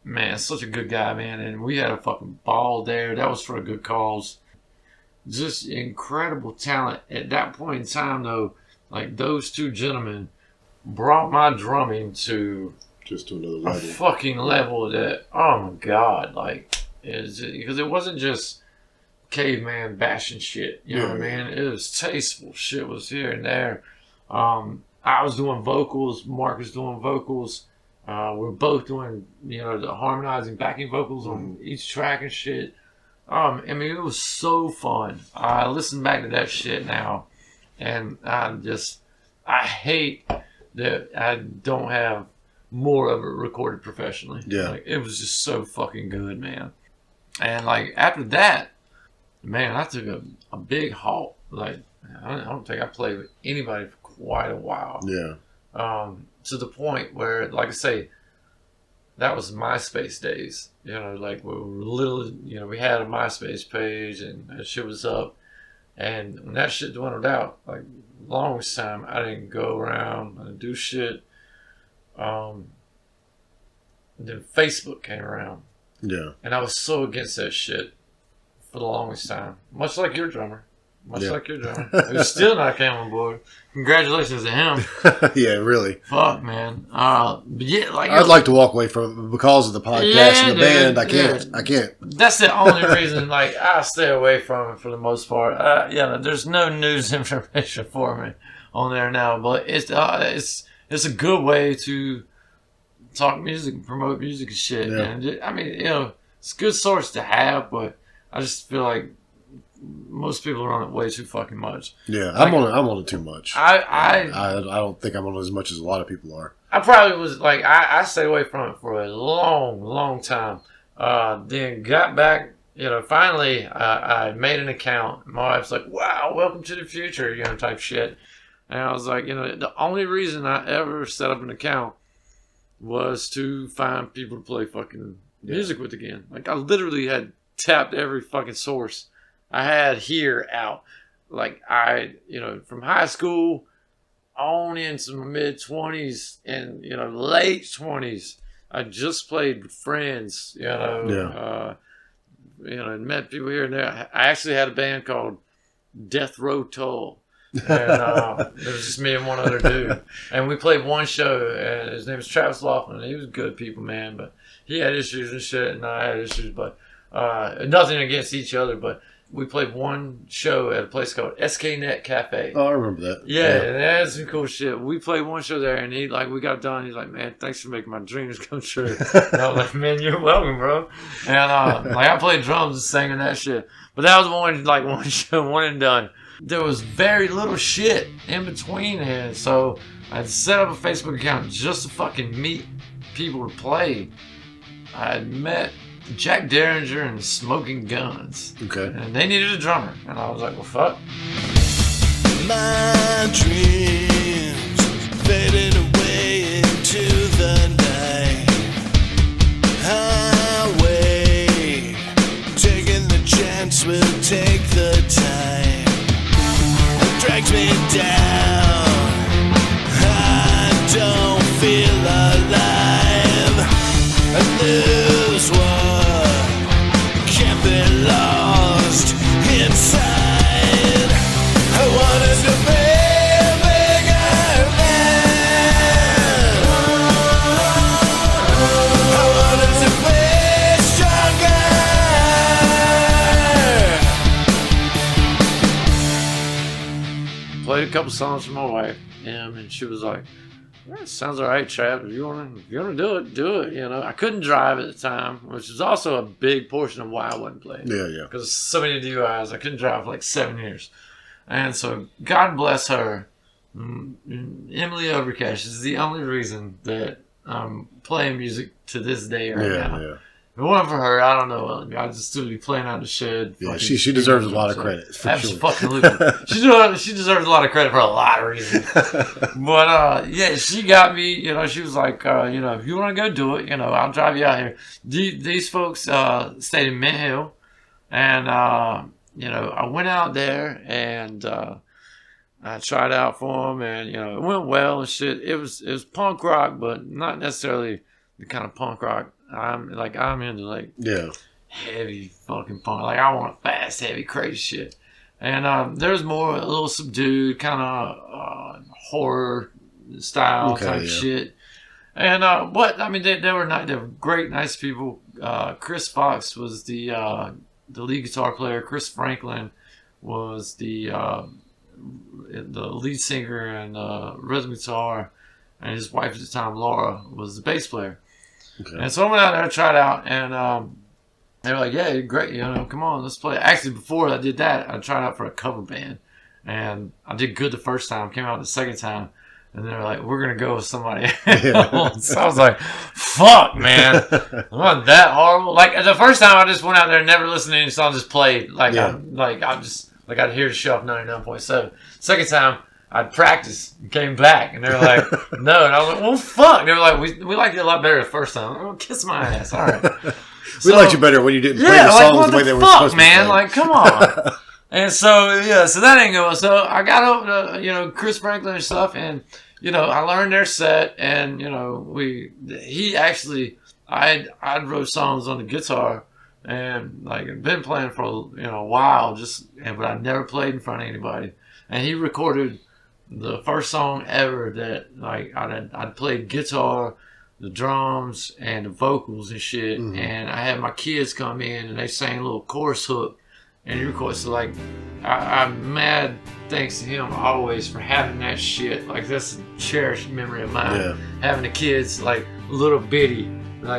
man, such a good guy, man. And we had a fucking ball there. That was for a good cause. Just incredible talent. At that point in time, though, like those 2 gentlemen brought my drumming to Just to another a level. fucking level that, oh my god, like, because it wasn't just caveman bashing shit, you know what I mean? It was tasteful. Shit was here and there. I was doing vocals, Mark was doing vocals. We're both doing, you know, the harmonizing backing vocals on each track and shit. I mean, it was so fun. I listen back to that shit now, and I hate that I don't have more of it recorded professionally. Yeah. Like, it was just so fucking good, man. And like after that, man, I took a big halt. Like, I don't think I played with anybody for quite a while. Yeah. To the point where, like I say, that was MySpace days. You know, like we were little, you know, we had a MySpace page and that shit was up. And when that shit dwindled out, like longest time, I didn't go around, I didn't do shit. And then Facebook came around. Yeah. And I was so against that shit for the longest time. Much like your drummer. Like your drummer. Who's still not came on board. Congratulations to him. Yeah, really. Fuck, man. But yeah, like I'd like to walk away from it because of the podcast and the band. I can't. yeah. I can't. That's the only reason. Like, I stay away from it for the most part. Yeah, there's no news information for me on there now, but it's a good way to talk music and promote music and shit. Yeah. And I mean, you know, it's a good source to have, but I just feel like most people are on it way too fucking much. Yeah, like, I'm on it too much. I don't think I'm on it as much as a lot of people are. I probably was like I stayed away from it for a long time. Then got back. Finally I made an account. My wife's like, "Wow, welcome to the future," type shit. And I was like, the only reason I ever set up an account was to find people to play fucking music with again. Like I literally had tapped every fucking source I had here out. Like from high school on into my mid-20s and late 20s, I just played with friends. And met people here and there. I actually had a band called Death Row Toll. And it was just me and one other dude. And we played one show, and his name was Travis Laughlin. He was good people, man, but he had issues and shit, and I had issues, but nothing against each other, but we played one show at a place called SKNet Cafe. Oh, I remember that. Yeah, and they had some cool shit. We played one show there, and we got done. He's like, "Man, thanks for making my dreams come true." And I was like, "Man, you're welcome, bro." And I played drums and sang and that shit. But that was one show, one and done. There was very little shit in between, and so I set up a Facebook account just to fucking meet people to play. I had met Jack Derringer and Smokin Guns. Okay. And they needed a drummer. And I was like, well, fuck. My dreams faded away into the night. Highway, taking the chance will take the time. It drags me down. I don't feel alive. I lose what can't be lost inside. I wanted to be a bigger man. I wanted to be stronger. Played a couple songs for my wife, and she was like, "That sounds all right, Trav. If you wanna do it, do it." I couldn't drive at the time, which was also a big portion of why I wasn't playing. Yeah. Because so many DUIs, I couldn't drive for like 7 years, and so God bless her. Emily Overcash is the only reason that I'm playing music to this day right now. Yeah. If it wasn't for her, I don't know. I'd just still be playing out the shed. Yeah, she deserves a lot of credit. Absolutely. She deserves a lot of credit for a lot of reasons. But, she got me, she was like, if you want to go do it, I'll drive you out here. These folks stayed in Mint Hill. And, I went out there and I tried out for them. And, it went well and shit. It was punk rock, but not necessarily the kind of punk rock I'm into heavy fucking punk. Like I want fast, heavy, crazy shit. And there's more a little subdued kind of horror style type shit. And they were great, nice people. Chris Fox was the lead guitar player. Chris Franklin was the lead singer and rhythm guitar, and his wife at the time, Laura, was the bass player. Okay. And so I went out there and tried out, and they were like, "Yeah, great, come on, let's play." Actually, before I did that, I tried out for a cover band, and I did good the first time. Came out the second time, and they were like, "We're gonna go with somebody else." So I was like, "Fuck, man, I'm not that horrible." Like the first time, I just went out there and never listened to any songs, just played. I'd hear the show off 99.7. Second time, I'd practice and came back, and they were like, "No," and I was like, "Well, fuck." They were like, "We liked it a lot better the first time." Oh, kiss my ass. All right. We liked you better when you didn't play the songs the way they were supposed to man? play. Like, come on. And so that ain't going. So I got over to Chris Franklin and stuff, and I learned their set, and I wrote songs on the guitar, and like I'd been playing for a while, but I never played in front of anybody, and he recorded the first song ever that I'd played guitar, the drums, and the vocals and shit. Mm-hmm. And I had my kids come in and they sang a little chorus hook, and he recorded. So I'm mad thanks to him always for having that shit. Like that's a cherished memory of mine. Yeah. Having the kids little bitty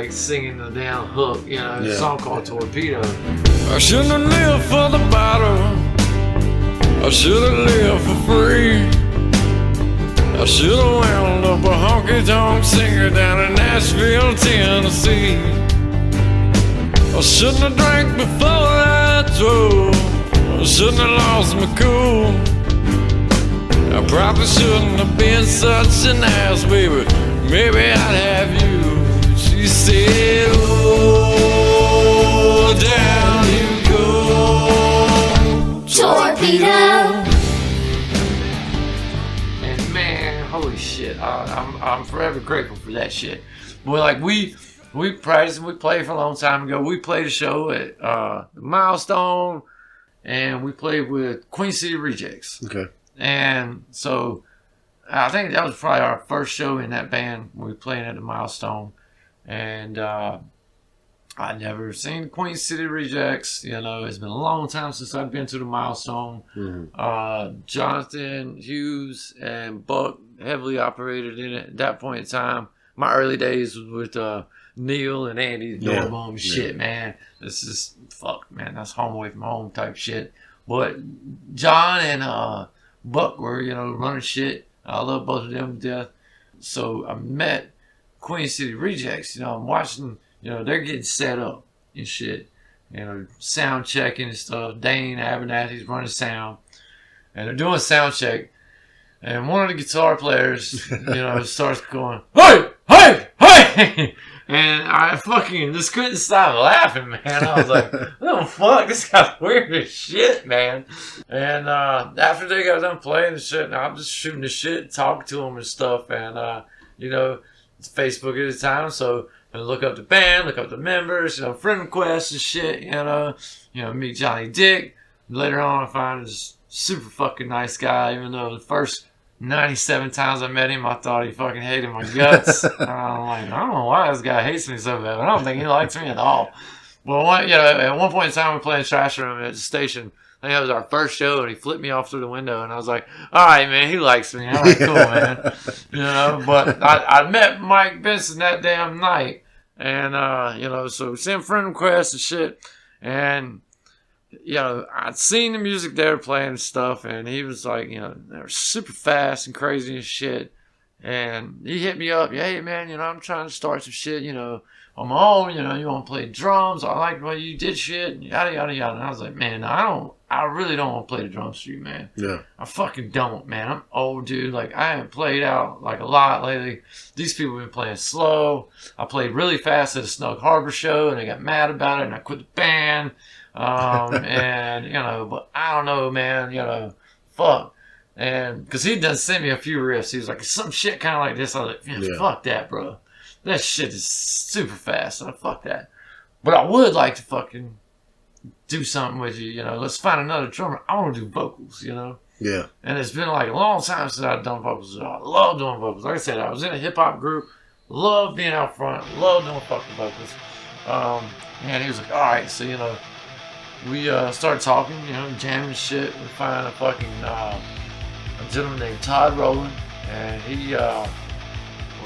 singing the damn hook, a song called Torpedo. I shouldn't have lived for the bottle. I should have lived for free. I should have wound up a honky-tonk singer down in Nashville, Tennessee. I shouldn't have drank before I drove. I shouldn't have lost my cool. I probably shouldn't have been such an ass, baby. Maybe I'd have you. She said, oh, down you go, Torpedo. And man, holy shit, I'm forever grateful for that shit. Boy, like we practiced and we played for a long time ago. We played a show at Milestone, and we played with Queen City Rejects. Okay. And so I think that was probably our first show in that band. We were playing at the Milestone. And I'd never seen Queen City Rejects. You know, it's been a long time since I've been to the Milestone. Mm-hmm. Jonathan Hughes and Buck heavily operated in it at that point in time. My early days was with Neil and Andy, Doorbum shit, man. This is, fuck, man, that's home away from home type shit. But John and Buck were, you know, running shit. I love both of them to death. So I met Queen City Rejects. You know, I'm watching, you know, they're getting set up and shit. You know, sound checking and stuff. Dane Abernathy's running sound. And they're doing sound check. And one of the guitar players, you know, starts going, hey, hey, hey! And I fucking just couldn't stop laughing, man. I was like, oh, fuck, this guy's weird as shit, man. And after they got done playing and shit, and I'm just shooting the shit, talking to them and stuff. And, you know, it's Facebook at the time, so I look up the band, look up the members, you know, friend requests and shit, you know, meet Johnny Dick. Later on, I find this super fucking nice guy, even though the first 97 times I met him, I thought he fucking hated my guts. I'm like, I don't know why this guy hates me so bad, but I don't think he likes me at all. Well, you know, at one point in time, we were playing Trash Room at the station. I think that was our first show, and he flipped me off through the window, and I was like, all right, man, he likes me. I'm like, cool, man. You know, but I met Mike Benson that damn night, and, you know, so we sent friend requests and shit, and, you know, I'd seen the music they were playing and stuff, and he was like, you know, they were super fast and crazy and shit, and he hit me up, hey, man, you know, I'm trying to start some shit, you know, on my own, you know, you want to play drums, I like the way you did shit, yada, yada, yada, and I was like, man, I really don't want to play the drums for you, man. Yeah. I fucking don't, man. I'm old, dude. Like, I haven't played out, like, a lot lately. These people have been playing slow. I played really fast at a Snug Harbor show, and they got mad about it, and I quit the band. And, you know, but I don't know, man, you know, fuck. And, because he done sent me a few riffs. He was like, some shit kind of like this. I was like, yeah, fuck that, bro. That shit is super fast. So fuck that. But I would like to fucking do something with you, you know. Let's find another drummer. I want to do vocals, you know. Yeah. And it's been like a long time since I've done vocals. I love doing vocals. Like I said, I was in a hip hop group. Love being out front. Love doing fucking vocals. And he was like, all right, so, you know, we started talking, you know, jamming shit. We find a fucking a gentleman named Todd Rowland, and he will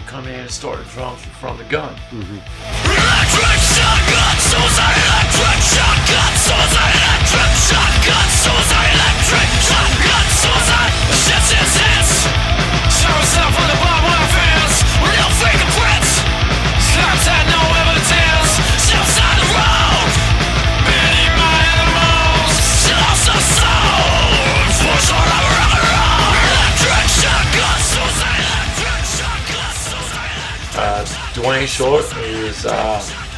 come in and start the drums from the gun. Mm-hmm. Electric shotgun, suicide, electric shotgun, suicide, electric shotgun, suicide, electric shotgun, suicide. The shit's intense. Show yourself on the barbed wire fence with no fingerprints. Cops had no evidence. She outside the road. Many my animals. She lost her soul. Force her over rock and roll. Electric shotgun, suicide, electric shotgun, suicide, electric. Dwayne Short is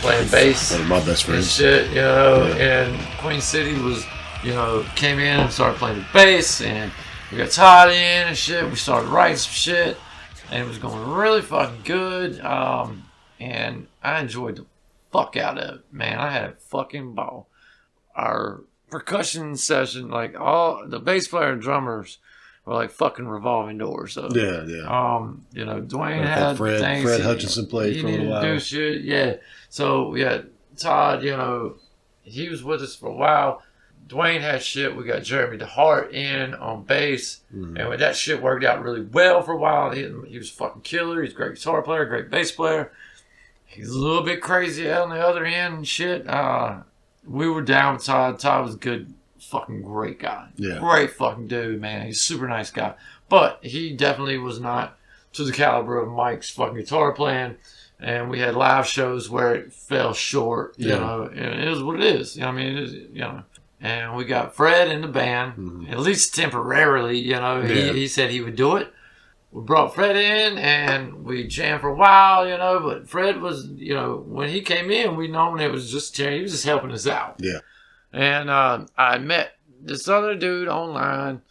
playing bass. One of my best friends. Shit, you know, and Queen City was, you know, came in and started playing the bass, and we got Todd in and shit. We started writing some shit, and it was going really fucking good. And I enjoyed the fuck out of it, man. I had a fucking ball. Our percussion session, like all the bass player and drummers were like fucking revolving doors. So yeah. You know, Dwayne had Fred Hutchinson played for a little while. Do shit, yeah. So we had Todd, you know, he was with us for a while. Dwayne had shit. We got Jeremy DeHart in on bass, and when that shit worked out really well for a while. He was fucking killer. He's a great guitar player, great bass player. He's a little bit crazy on the other end and shit. we were down with Todd. Todd was a good, fucking great guy. Yeah. Great fucking dude, man. He's a super nice guy. But he definitely was not to the caliber of Mike's fucking guitar playing. And we had live shows where it fell short, you know. And it is what it is. You know what I mean? It is, you know. And we got Fred in the band, at least temporarily, you know. Yeah. He said he would do it. We brought Fred in, and we jammed for a while, you know. But Fred was, you know, when he came in, we known it was just, he was just helping us out. Yeah. And I met this other dude online,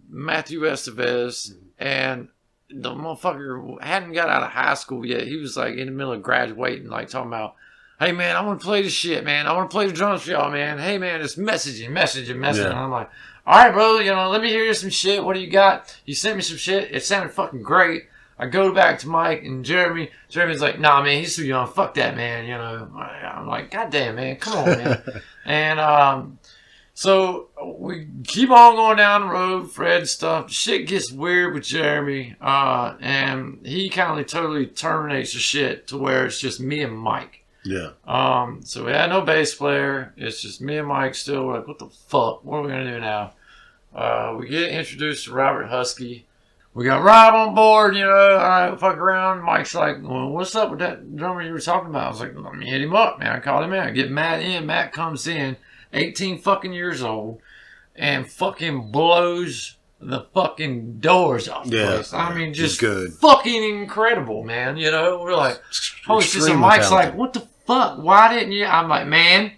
Matthew Estevez, and the motherfucker hadn't got out of high school yet. He was like in the middle of graduating, like talking about, hey man, I want to play this shit, man. I want to play the drums for y'all, man. Hey man, just messaging. Yeah. And I'm like, all right, bro, you know, let me hear some shit. What do you got? You sent me some shit. It sounded fucking great. I go back to Mike and Jeremy. Jeremy's like, nah, man, he's too young. Fuck that, man. You know, I'm like, God damn, man, come on, man. And so we keep on going down the road, Fred stuff. Shit gets weird with Jeremy, and he kind of totally terminates the shit to where it's just me and Mike. Yeah. So we had no bass player. It's just me and Mike still. We're like, what the fuck? What are we gonna do now? We get introduced to Robert Husky. We got Rob on board, you know. All right, fuck around. Mike's like, well, what's up with that drummer you were talking about? I was like, let me hit him up, man. I called him in. I get Matt in. Matt comes in, 18 fucking years old, and fucking blows the fucking doors off the place. I mean, just good. Fucking incredible, man. You know, we're like, holy shit. So Extremely Mike's talented. like, what the fuck? Why didn't you? I'm like, man,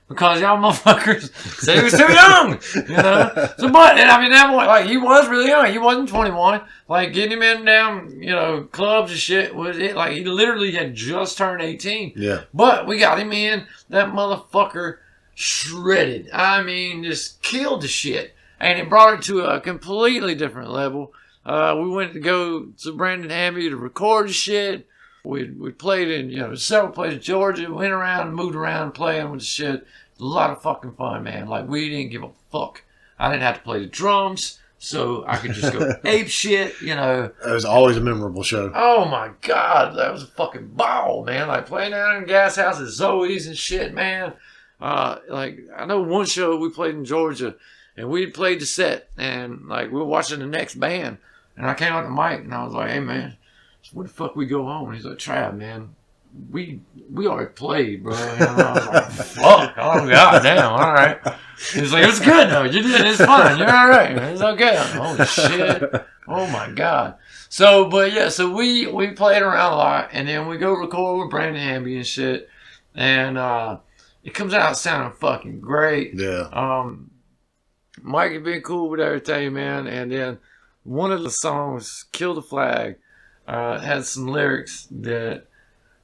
because y'all motherfuckers said he was too young, you know. So, but and I mean, that boy, like, he was really young. He wasn't 21. Like, getting him in down, you know, clubs and shit was it. Like, he literally had just turned 18. Yeah. But we got him in. That motherfucker shredded. I mean, just killed the shit, and it brought it to a completely different level. We went to go to Brandon Hamby to record the shit. We played in, you know, several places in Georgia, went around, moved around, playing with the shit. A lot of fucking fun, man. Like, we didn't give a fuck. I didn't have to play the drums, so I could just go ape shit, you know. It was always a memorable show. Oh my God, that was a fucking ball, man. Like, playing down in Gas House at Zoe's and shit, man. Like, I know one show we played in Georgia, and we played the set, and, like, we were watching the next band, and I came out to Mike, and I was like, hey, man, where the fuck we go home? He's like, Trav, man, we already played, bro. And I was like, fuck, oh God damn, all right. He's like, it's good though, you did, it's fine, you're all right, it's okay. I'm like, holy shit, oh my God. So, but yeah, so we played around a lot, and then we go record with Brandon Hamby and shit, and it comes out sounding fucking great. Yeah. Mike had been cool with everything, man, and then one of the songs, Kill the Flag, had some lyrics that,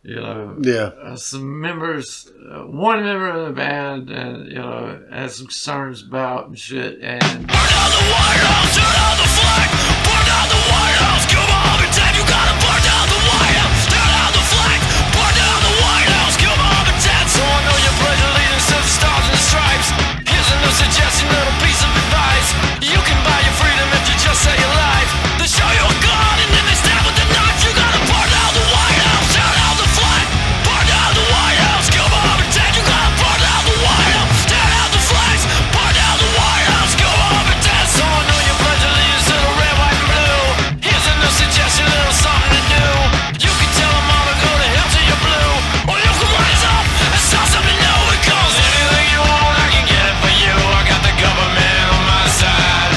you know, some members, one member of the band, and, you know, had some concerns about and shit, and burn down the White House, turn down the flag, burn down the White House, come on, and Ted, you gotta burn down the White House, turn down the flag, burn down the White House, come on, and Ted, so I know you pledge allegiance to the stars and the stripes. Here's a new suggestion, little piece of advice. You can buy your freedom if you just say your life. They show you a gun and then they stab with the knife. You gotta burn down the White House, tear down the flag, burn down the White House, kill Mom and Dad. You gotta burn down the White House, tear down the flags, burn down the White House, kill Mom and Dad. So I know you pledge allegiance to the red, white, and blue. Here's a new suggestion, little something to do. You can tell them all to go to hell till you're blue, or you can rise up and start something new. Because anything you want, I can get it for you. I got the government on my side.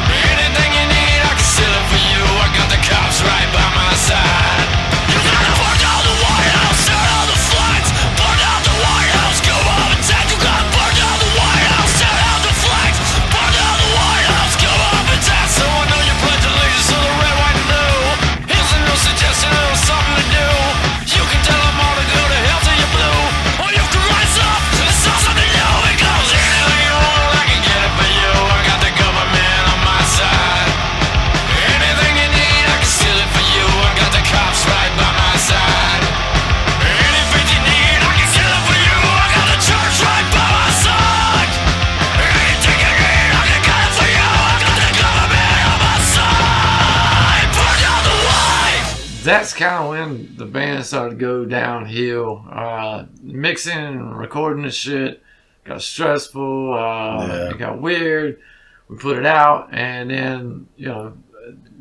Anything you need, I can steal it for you. I got the cops right by my side. You gotta burn down the White House, tear down the flags, burn down the White House, go Mom and Dad. You gotta burn down the White House, tear down the flags, burn down the White House, go Mom and Dad. So I know you pledge allegiance to the red, white, and blue. Here's a new suggestion, little something to do. You can tell them all to go to hell till you're blue, or you can rise up and start something new. Because anything you want, I can get it for you. I got the government on my side. Anything you need, I can steal it for you. I got the cops right by my side. Anything you need, I can steal it for you. I got the church right by my side. Anything you need, I can get it for you. I got the government on my side. Burn down the white. That's kind of when the band started to go downhill. Mixing and recording the shit got stressful. It got weird. We put it out, and then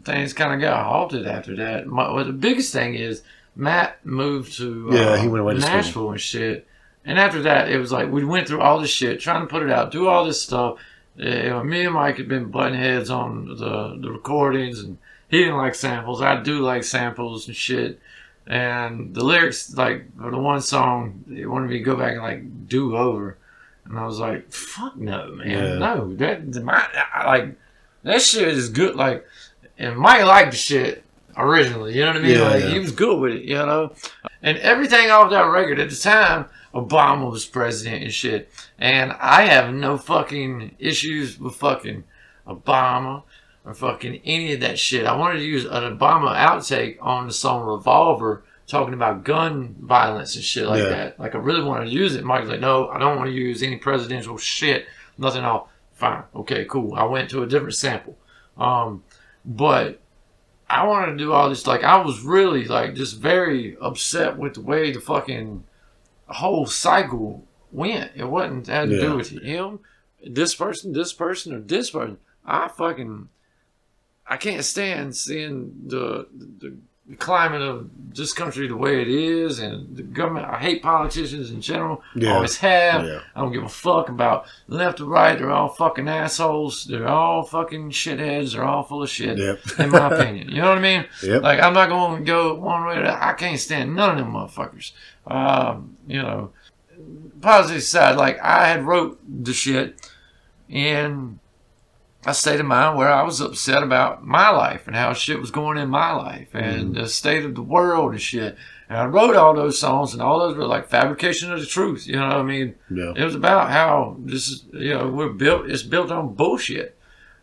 things kind of got halted after that. Well, the biggest thing is Matt moved to he went away to Nashville and shit. And after that, it was like we went through all this shit, trying to put it out, do all this stuff. Me and Mike had been butting heads on the recordings, and he didn't like samples. I do like samples and shit. And the lyrics, like, for the one song, they wanted me to go back and, like, do over. And I was like, fuck no, man. No. That shit is good. Like, and Mike liked the shit originally. You know what I mean? He was good with it, you know? And everything off that record at the time, Obama was president and shit. And I have no fucking issues with fucking Obama or fucking any of that shit. I wanted to use an Obama outtake on the song Revolver, talking about gun violence and shit like that. Like, I really wanted to use it. Mike's like, no, I don't want to use any presidential shit. Nothing else. Fine. Okay, cool. I went to a different sample. But I wanted to do all this. Like, I was really, like, just very upset with the way the fucking whole cycle went. It wasn't had to do with him, this person, or this person. I can't stand seeing the climate of this country the way it is, and the government. I hate politicians in general. Always have. I don't give a fuck about left or right. They're all fucking assholes. They're all fucking shitheads. They're all full of shit, in my opinion. You know what I mean? Like, I'm not going to go one way or the other. I can't stand none of them motherfuckers. Positive side, like, I had wrote the shit in a state of mind where I was upset about my life and how shit was going in my life and the state of the world and shit. And I wrote all those songs, and all those were like fabrication of the truth. You know what I mean? It was about how this is, it's built on bullshit.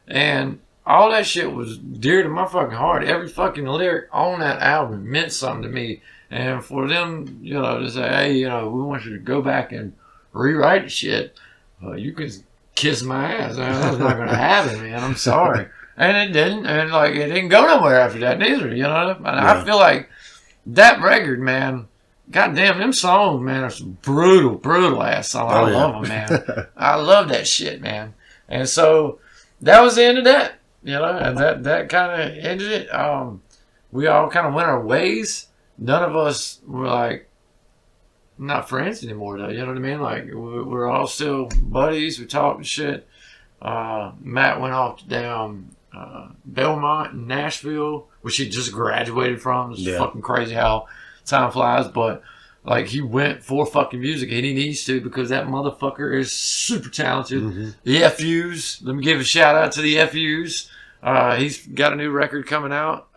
And all that shit was dear to my fucking heart. Every fucking lyric on that album meant something to me. And for them, to say, hey, we want you to go back and rewrite the shit, you can kiss my ass. That's not going to happen, man. I'm sorry. And it didn't. And, like, it didn't go nowhere after that neither, And I feel like that record, man, goddamn, them songs, man, are some brutal ass songs. I love them, man. I love that shit, man. And so that was the end of that, and that kind of ended it. We all kind of went our ways. None of us were, like, not friends anymore, though. You know what I mean? Like, we're all still buddies. We talk and shit. Matt went off down Belmont in Nashville, which he just graduated from. It's fucking crazy how time flies. But, like, he went for fucking music, and he needs to, because that motherfucker is super talented. The FUs. Let me give a shout out to the FUs. He's got a new record coming out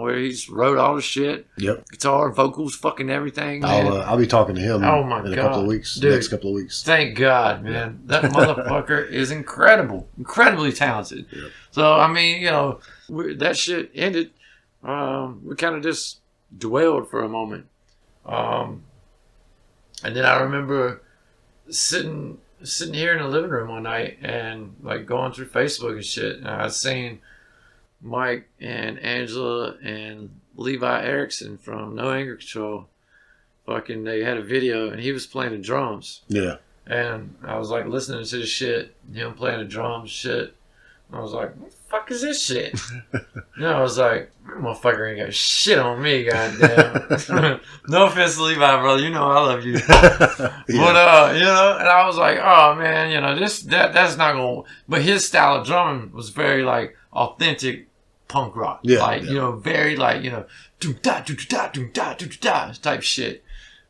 where he's wrote all the shit. Guitar, vocals, fucking everything. I'll be talking to him in a couple of weeks. Dude, next couple of weeks. Thank God, man. That motherfucker is incredible. Incredibly talented. So, I mean, that shit ended. We kind of just dwelled for a moment. And then I remember sitting here in the living room one night and, like, going through Facebook and shit. And I seen Mike and Angela and Levi Erickson from No Anger Control. Fucking, they had a video, and he was playing the drums. And I was, like, listening to this shit, him playing the drums shit. And I was like, what the fuck is this shit? I was like, motherfucker ain't got shit on me, goddamn. No offense to Levi, brother. I love you. But, and I was like, oh, man, that's not going to... But his style of drumming was very, like, authentic punk rock. Very, like, doom-da, doom-da, doom-da, doom-da type shit.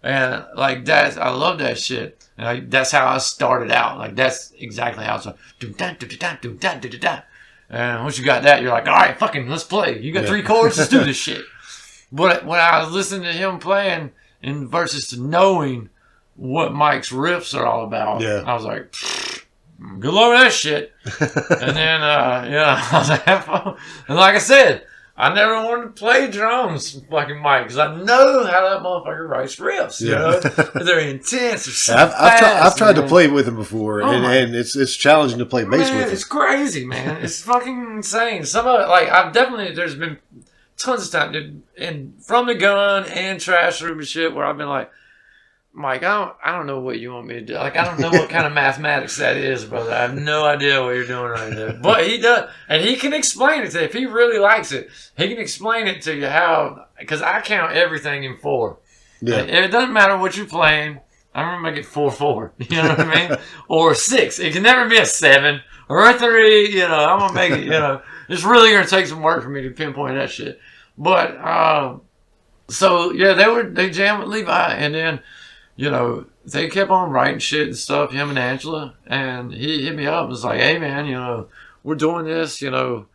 And, like, I love that shit. And that's how I started out. Like, that's exactly how it's like, doom-da, doom-da, doom-da, doom-da. And once you got that, you're like, all right, fucking, let's play. You got 3 chords, let's do this shit. But when I was listening to him playing, in versus to knowing what Mike's riffs are all about, I was like, good luck with that shit. And then, I was like, have fun. And like I said, I never wanted to play drums, fucking Mike, because I know how that motherfucker writes riffs. They're intense. I've tried to play with him before, and it's challenging to play bass with him. It's crazy, man. It's fucking insane. Some of it, like, there's been tons of time, dude, and From the Gun and Trash Room and shit, where I've been like, Mike, I don't know what you want me to do. Like, I don't know what kind of mathematics that is, brother. I have no idea what you're doing right there. But he does. And he can explain it to you. If he really likes it, he can explain it to you how, because I count everything in 4. Yeah. It doesn't matter what you're playing. I'm going to make it 4-4. You know what I mean? Or 6. It can never be a 7 or a 3. You know, I'm going to make it, you know. It's really going to take some work for me to pinpoint that shit. But, so, yeah, they jammed with Levi. And then, you know, they kept on writing shit and stuff, him and Angela. And he hit me up and was like, hey, man, you know, we're doing this, you know.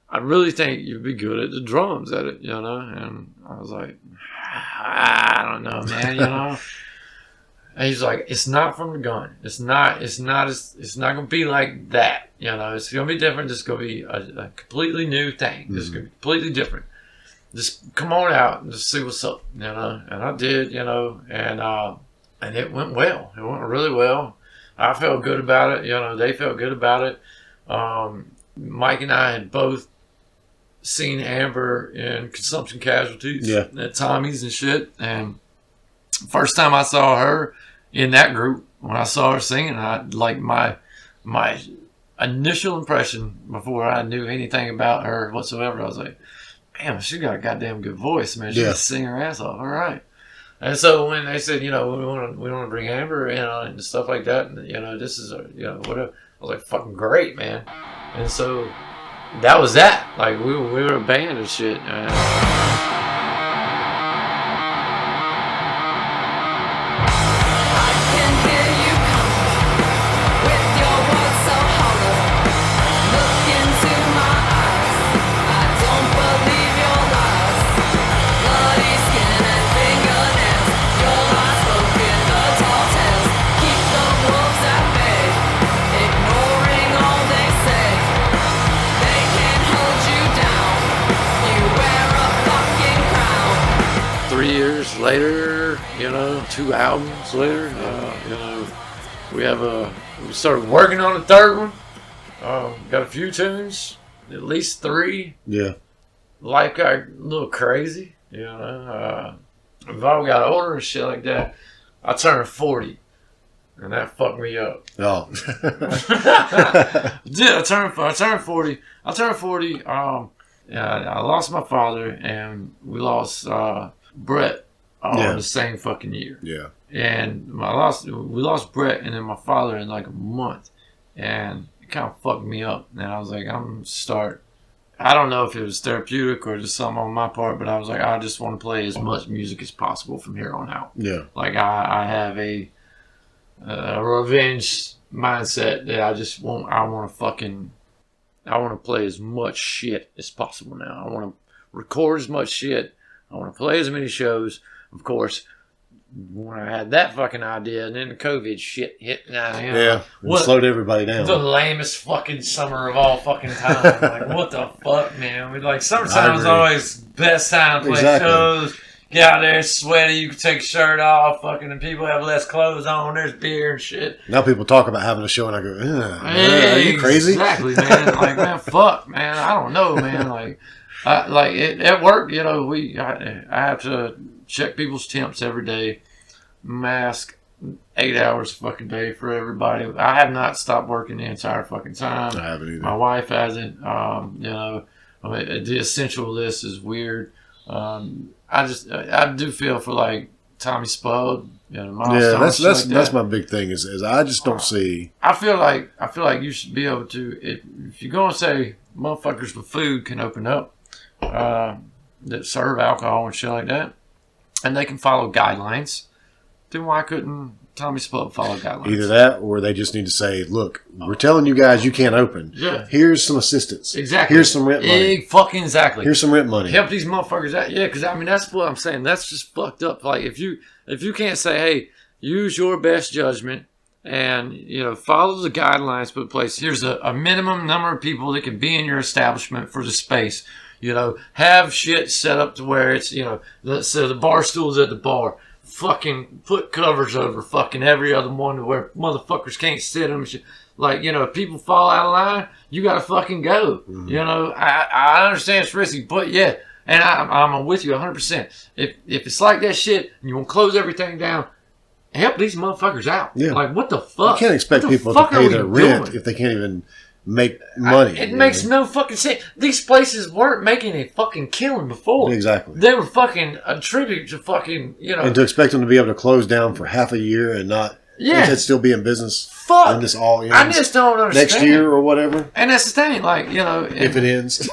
I really think you'd be good at the drums at it, you know. And I was like, I don't know, man, you know. And he's like, it's not from the gun. It's not gonna be like that. You know, it's gonna be different. It's gonna be a completely new thing. It's gonna be completely different. Just come on out and just see what's up, you know. And I did, you know, and it went well. It went really well. I felt good about it, you know, they felt good about it. Mike and I had both seen Amber in Consumption Casualties at Tommy's and shit. And first time I saw her in that group, when I saw her singing, I like my initial impression before I knew anything about her whatsoever. I was like, damn, she got a goddamn good voice, man. She can sing her ass off. All right. And so when they said, you know, we want to bring Amber in and stuff like that, and you know, this is you know, whatever, I was like, fucking great, man. And so that was that. Like we were a band and shit. Later, you know, 2 albums later, you know, we started working on the 3rd one. Got a few tunes, at least 3. Yeah. Like a little crazy, you know. We've all got older and shit like that. I turned 40, and that fucked me up. Oh. Yeah, I turned 40. I lost my father, and we lost Brett. In the same fucking year. Yeah. And we lost Brett and then my father in like a month. And it kind of fucked me up. And I was like, I don't know if it was therapeutic or just something on my part, but I was like, I just want to play as much music as possible from here on out. Yeah. Like I have a revenge mindset that I want to play as much shit as possible now. I want to record as much shit. I want to play as many shows. Of course, when I had that fucking idea, and then the COVID shit hit, you know, slowed everybody down. The lamest fucking summer of all fucking time. Like, what the fuck, man? Like, summertime was always best time to play shows. Get out there, sweaty, you can take your shirt off, fucking, and people have less clothes on. There's beer and shit. Now people talk about having a show, and I go, are you crazy? Exactly, man. Like, man, fuck, man. I don't know, man. Like it worked, you know. I have to check people's temps every day. Mask 8 hours a fucking day for everybody. I have not stopped working the entire fucking time. I haven't either. My wife hasn't. You know, I mean, the essential list is weird. I do feel for like Tommy Spud. You know, that's my big thing. Is I just don't see. I feel like you should be able to, if you're gonna say motherfuckers with food can open up, that serve alcohol and shit like that, and they can follow guidelines, then why couldn't Tommy Spud follow guidelines? Either that, or they just need to say, look, we're telling you guys you can't open. Yeah. Here's some assistance. Exactly. Here's some rent money. Fucking exactly. Here's some rent money. Help these motherfuckers out. Yeah, because I mean, that's what I'm saying. That's just fucked up. Like, if you can't say, hey, use your best judgment and, you know, follow the guidelines put in place. Here's a minimum number of people that can be in your establishment for the space. You know, have shit set up to where it's, you know, so the bar stool's at the bar. Fucking put covers over fucking every other one to where motherfuckers can't sit them. Like, you know, if people fall out of line, you gotta fucking go. Mm-hmm. You know, I understand it's risky, but yeah, and I'm with you 100%. If it's like that shit and you want to close everything down, help these motherfuckers out. Yeah. Like, what the fuck? You can't expect people to pay their rent if they can't even make money. It makes no fucking sense. These places weren't making a fucking killing before. Exactly. They were fucking a tribute to fucking, you know. And to expect them to be able to close down for half a year and not, and still be in business. Fuck. And this all ends I just don't understand. next year or whatever. And that's the thing, like, you know. If it ends.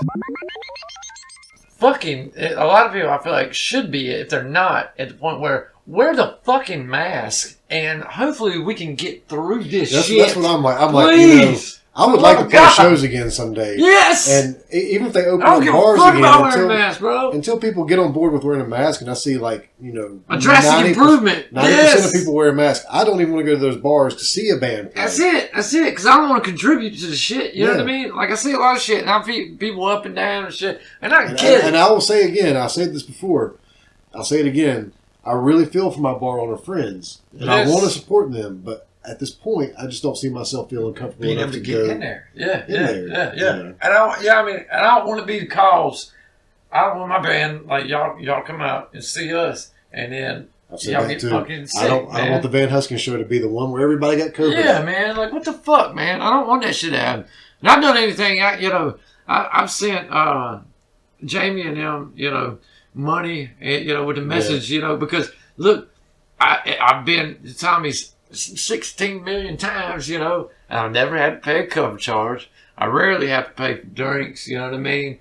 Fucking, a lot of people I feel like should be, if they're not, at the point where wear the fucking mask and hopefully we can get through this shit. That's what I'm like. I'm Please. like, you know, I would like to play shows again someday. Yes! And even if they open I don't up give bars a fuck again, about wearing a mask, bro. Until people get on board with wearing a mask and I see, like, you know, a drastic improvement. 90% of people wear a mask. I don't even want to go to those bars to see a band play. That's it. Because I don't want to contribute to the shit. You know what I mean? Like, I see a lot of shit and I see people up and down and shit. And I get it. And I will say again, I said this before, I'll say it again, I really feel for my bar owner friends. And I want to support them, but at this point, I just don't see myself feeling comfortable being enough able to go get in there. Yeah. Yeah. And I don't want to be the cause. I don't want my band, like, y'all come out and see us, and then y'all get fucking sick, I don't want the Van Huskin show to be the one where everybody got COVID. Yeah, man. Like, what the fuck, man? I don't want that shit to happen. And I've done anything, I've sent Jamie and them, you know, money, you know, with the message, you know, because, look, I've been to Tommy's 16 million times, you know, and I've never had to pay a cover charge. I rarely have to pay for drinks, you know what I mean?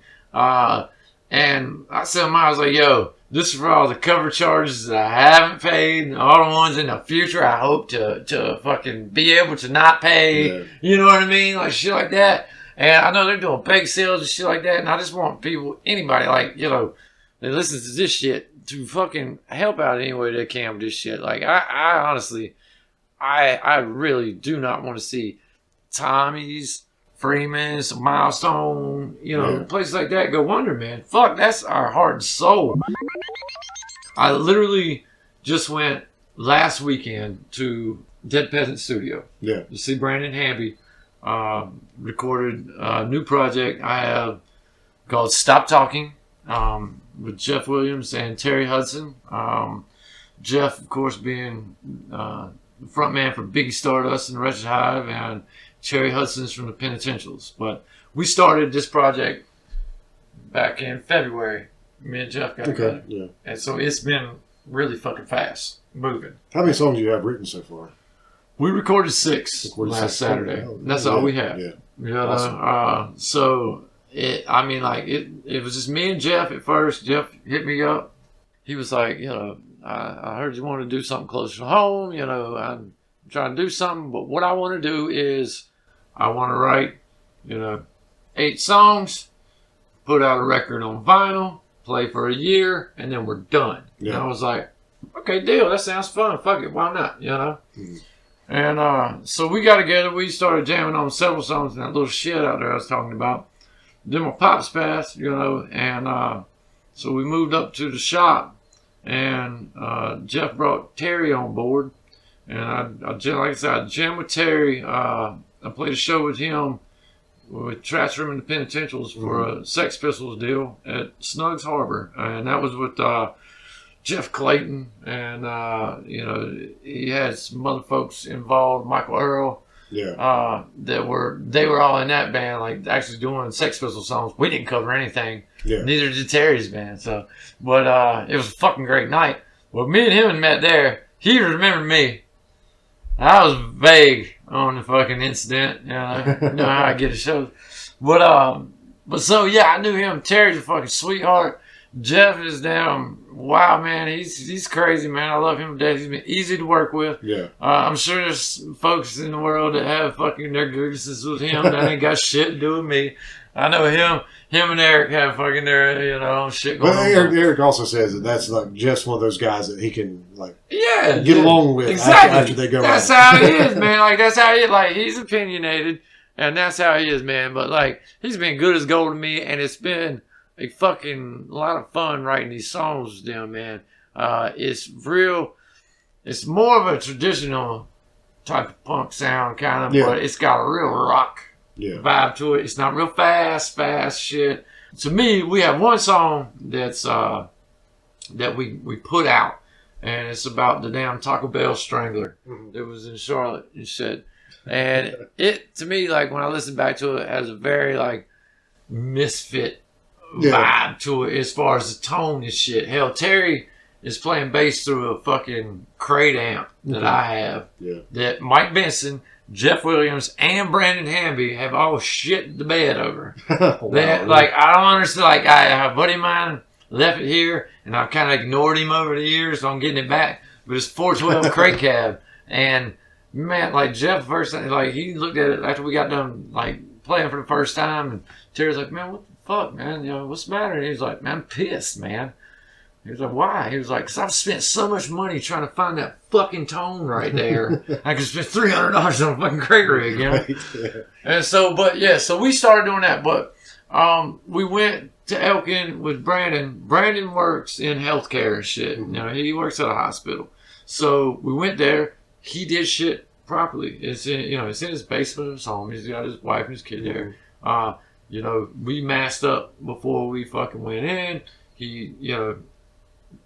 And I said to him, I was like, yo, this is for all the cover charges that I haven't paid and all the ones in the future I hope to fucking be able to not pay. Yeah. You know what I mean? Like shit like that. And I know they're doing bake sales and shit like that. And I just want people, anybody, like, you know, that listens to this shit to fucking help out any way they can with this shit. Like, I honestly, I really do not want to see Tommy's, Freeman's, Milestone, you know, places like that go under, man. Fuck, that's our heart and soul. I literally just went last weekend to Dead Peasant Studio. Yeah. To see Brandon Hamby. Recorded a new project I have called Stop Talking with Jeff Williams and Terry Hudson. Jeff, of course, being the front man for Biggie Stardust and the Wretched Hive, and Terry Hudson's from the Penitentials. But we started this project back in February. Me and Jeff got together. Yeah. And so it's been really fucking fast moving. How many songs do you have written so far? We recorded six last Saturday. That's all we had. Yeah. You know, awesome. So it was just me and Jeff at first. Jeff hit me up. He was like, you know, I heard you want to do something closer to home. You know, I'm trying to do something, but what I want to do is I want to write, you know, 8 songs, put out a record on vinyl, play for a year, and then we're done. Yeah. And I was like, okay, deal. That sounds fun. Fuck it. Why not? You know? Mm-hmm. And so we got together. We started jamming on several songs in that little shed out there I was talking about. Then my pops passed, you know, and so we moved up to the shop. And Jeff brought Terry on board. And I like I said, I jammed with Terry. I played a show with him with Trash Room and the Penitentials for a Sex Pistols deal at Snuggs Harbor. And that was with Jeff Clayton, and you know, he had some other folks involved, Michael Earl. Yeah. They were all in that band, like actually doing Sex Pistols songs. We didn't cover anything. Yeah. Neither did Terry's band. So, but it was a fucking great night. Well, me and him met there. He remembered me. I was vague on the fucking incident. You know how I get a show. But so yeah, I knew him. Terry's a fucking sweetheart. Jeff is damn wow, man. He's crazy, man. I love him to death. He's been easy to work with. Yeah. I'm sure there's folks in the world that have fucking their grievances with him that ain't got shit to do with me. I know him and Eric have fucking their, you know, shit going on. Eric also says that that's like Jeff's one of those guys that he can get along with after they go out. That's how he is, man. Like that's how he is. Like he's opinionated, and that's how he is, man. But like he's been good as gold to me, and it's been a fucking lot of fun writing these songs with them, man. It's real. It's more of a traditional type of punk sound, kind of, but it's got a real rock vibe to it. It's not real fast shit. To me, we have one song that's that we put out, and it's about the damn Taco Bell Strangler that was in Charlotte and shit. And it, to me, like when I listen back to it, has a very like misfit vibe to it as far as the tone and shit. Hell, Terry is playing bass through a fucking crate amp that I have. Yeah. That Mike Benson, Jeff Williams, and Brandon Hamby have all shit the bed over. Wow, that, like, I don't understand. Like, a buddy of mine left it here, and I've kind of ignored him over the years, so I'm getting it back. But it's 412 crate cab, and man, like Jeff first, like he looked at it after we got done like playing for the first time, and Terry's like, "Man, what the fuck, man? You know, what's the matter?" And he was like, "Man, I'm pissed, man." He was like, "Why?" He was like, "Cause I've spent so much money trying to find that fucking tone right there. I could spend $300 on a fucking crate rig, you know." Right, yeah. And so, but yeah, so we started doing that, but we went to Elkin with Brandon. Brandon works in healthcare and shit. You know, he works at a hospital. So we went there. He did shit properly. It's in, you know, it's in his basement of his home. He's got his wife and his kid there. You know, we masked up before we fucking went in. He, you know,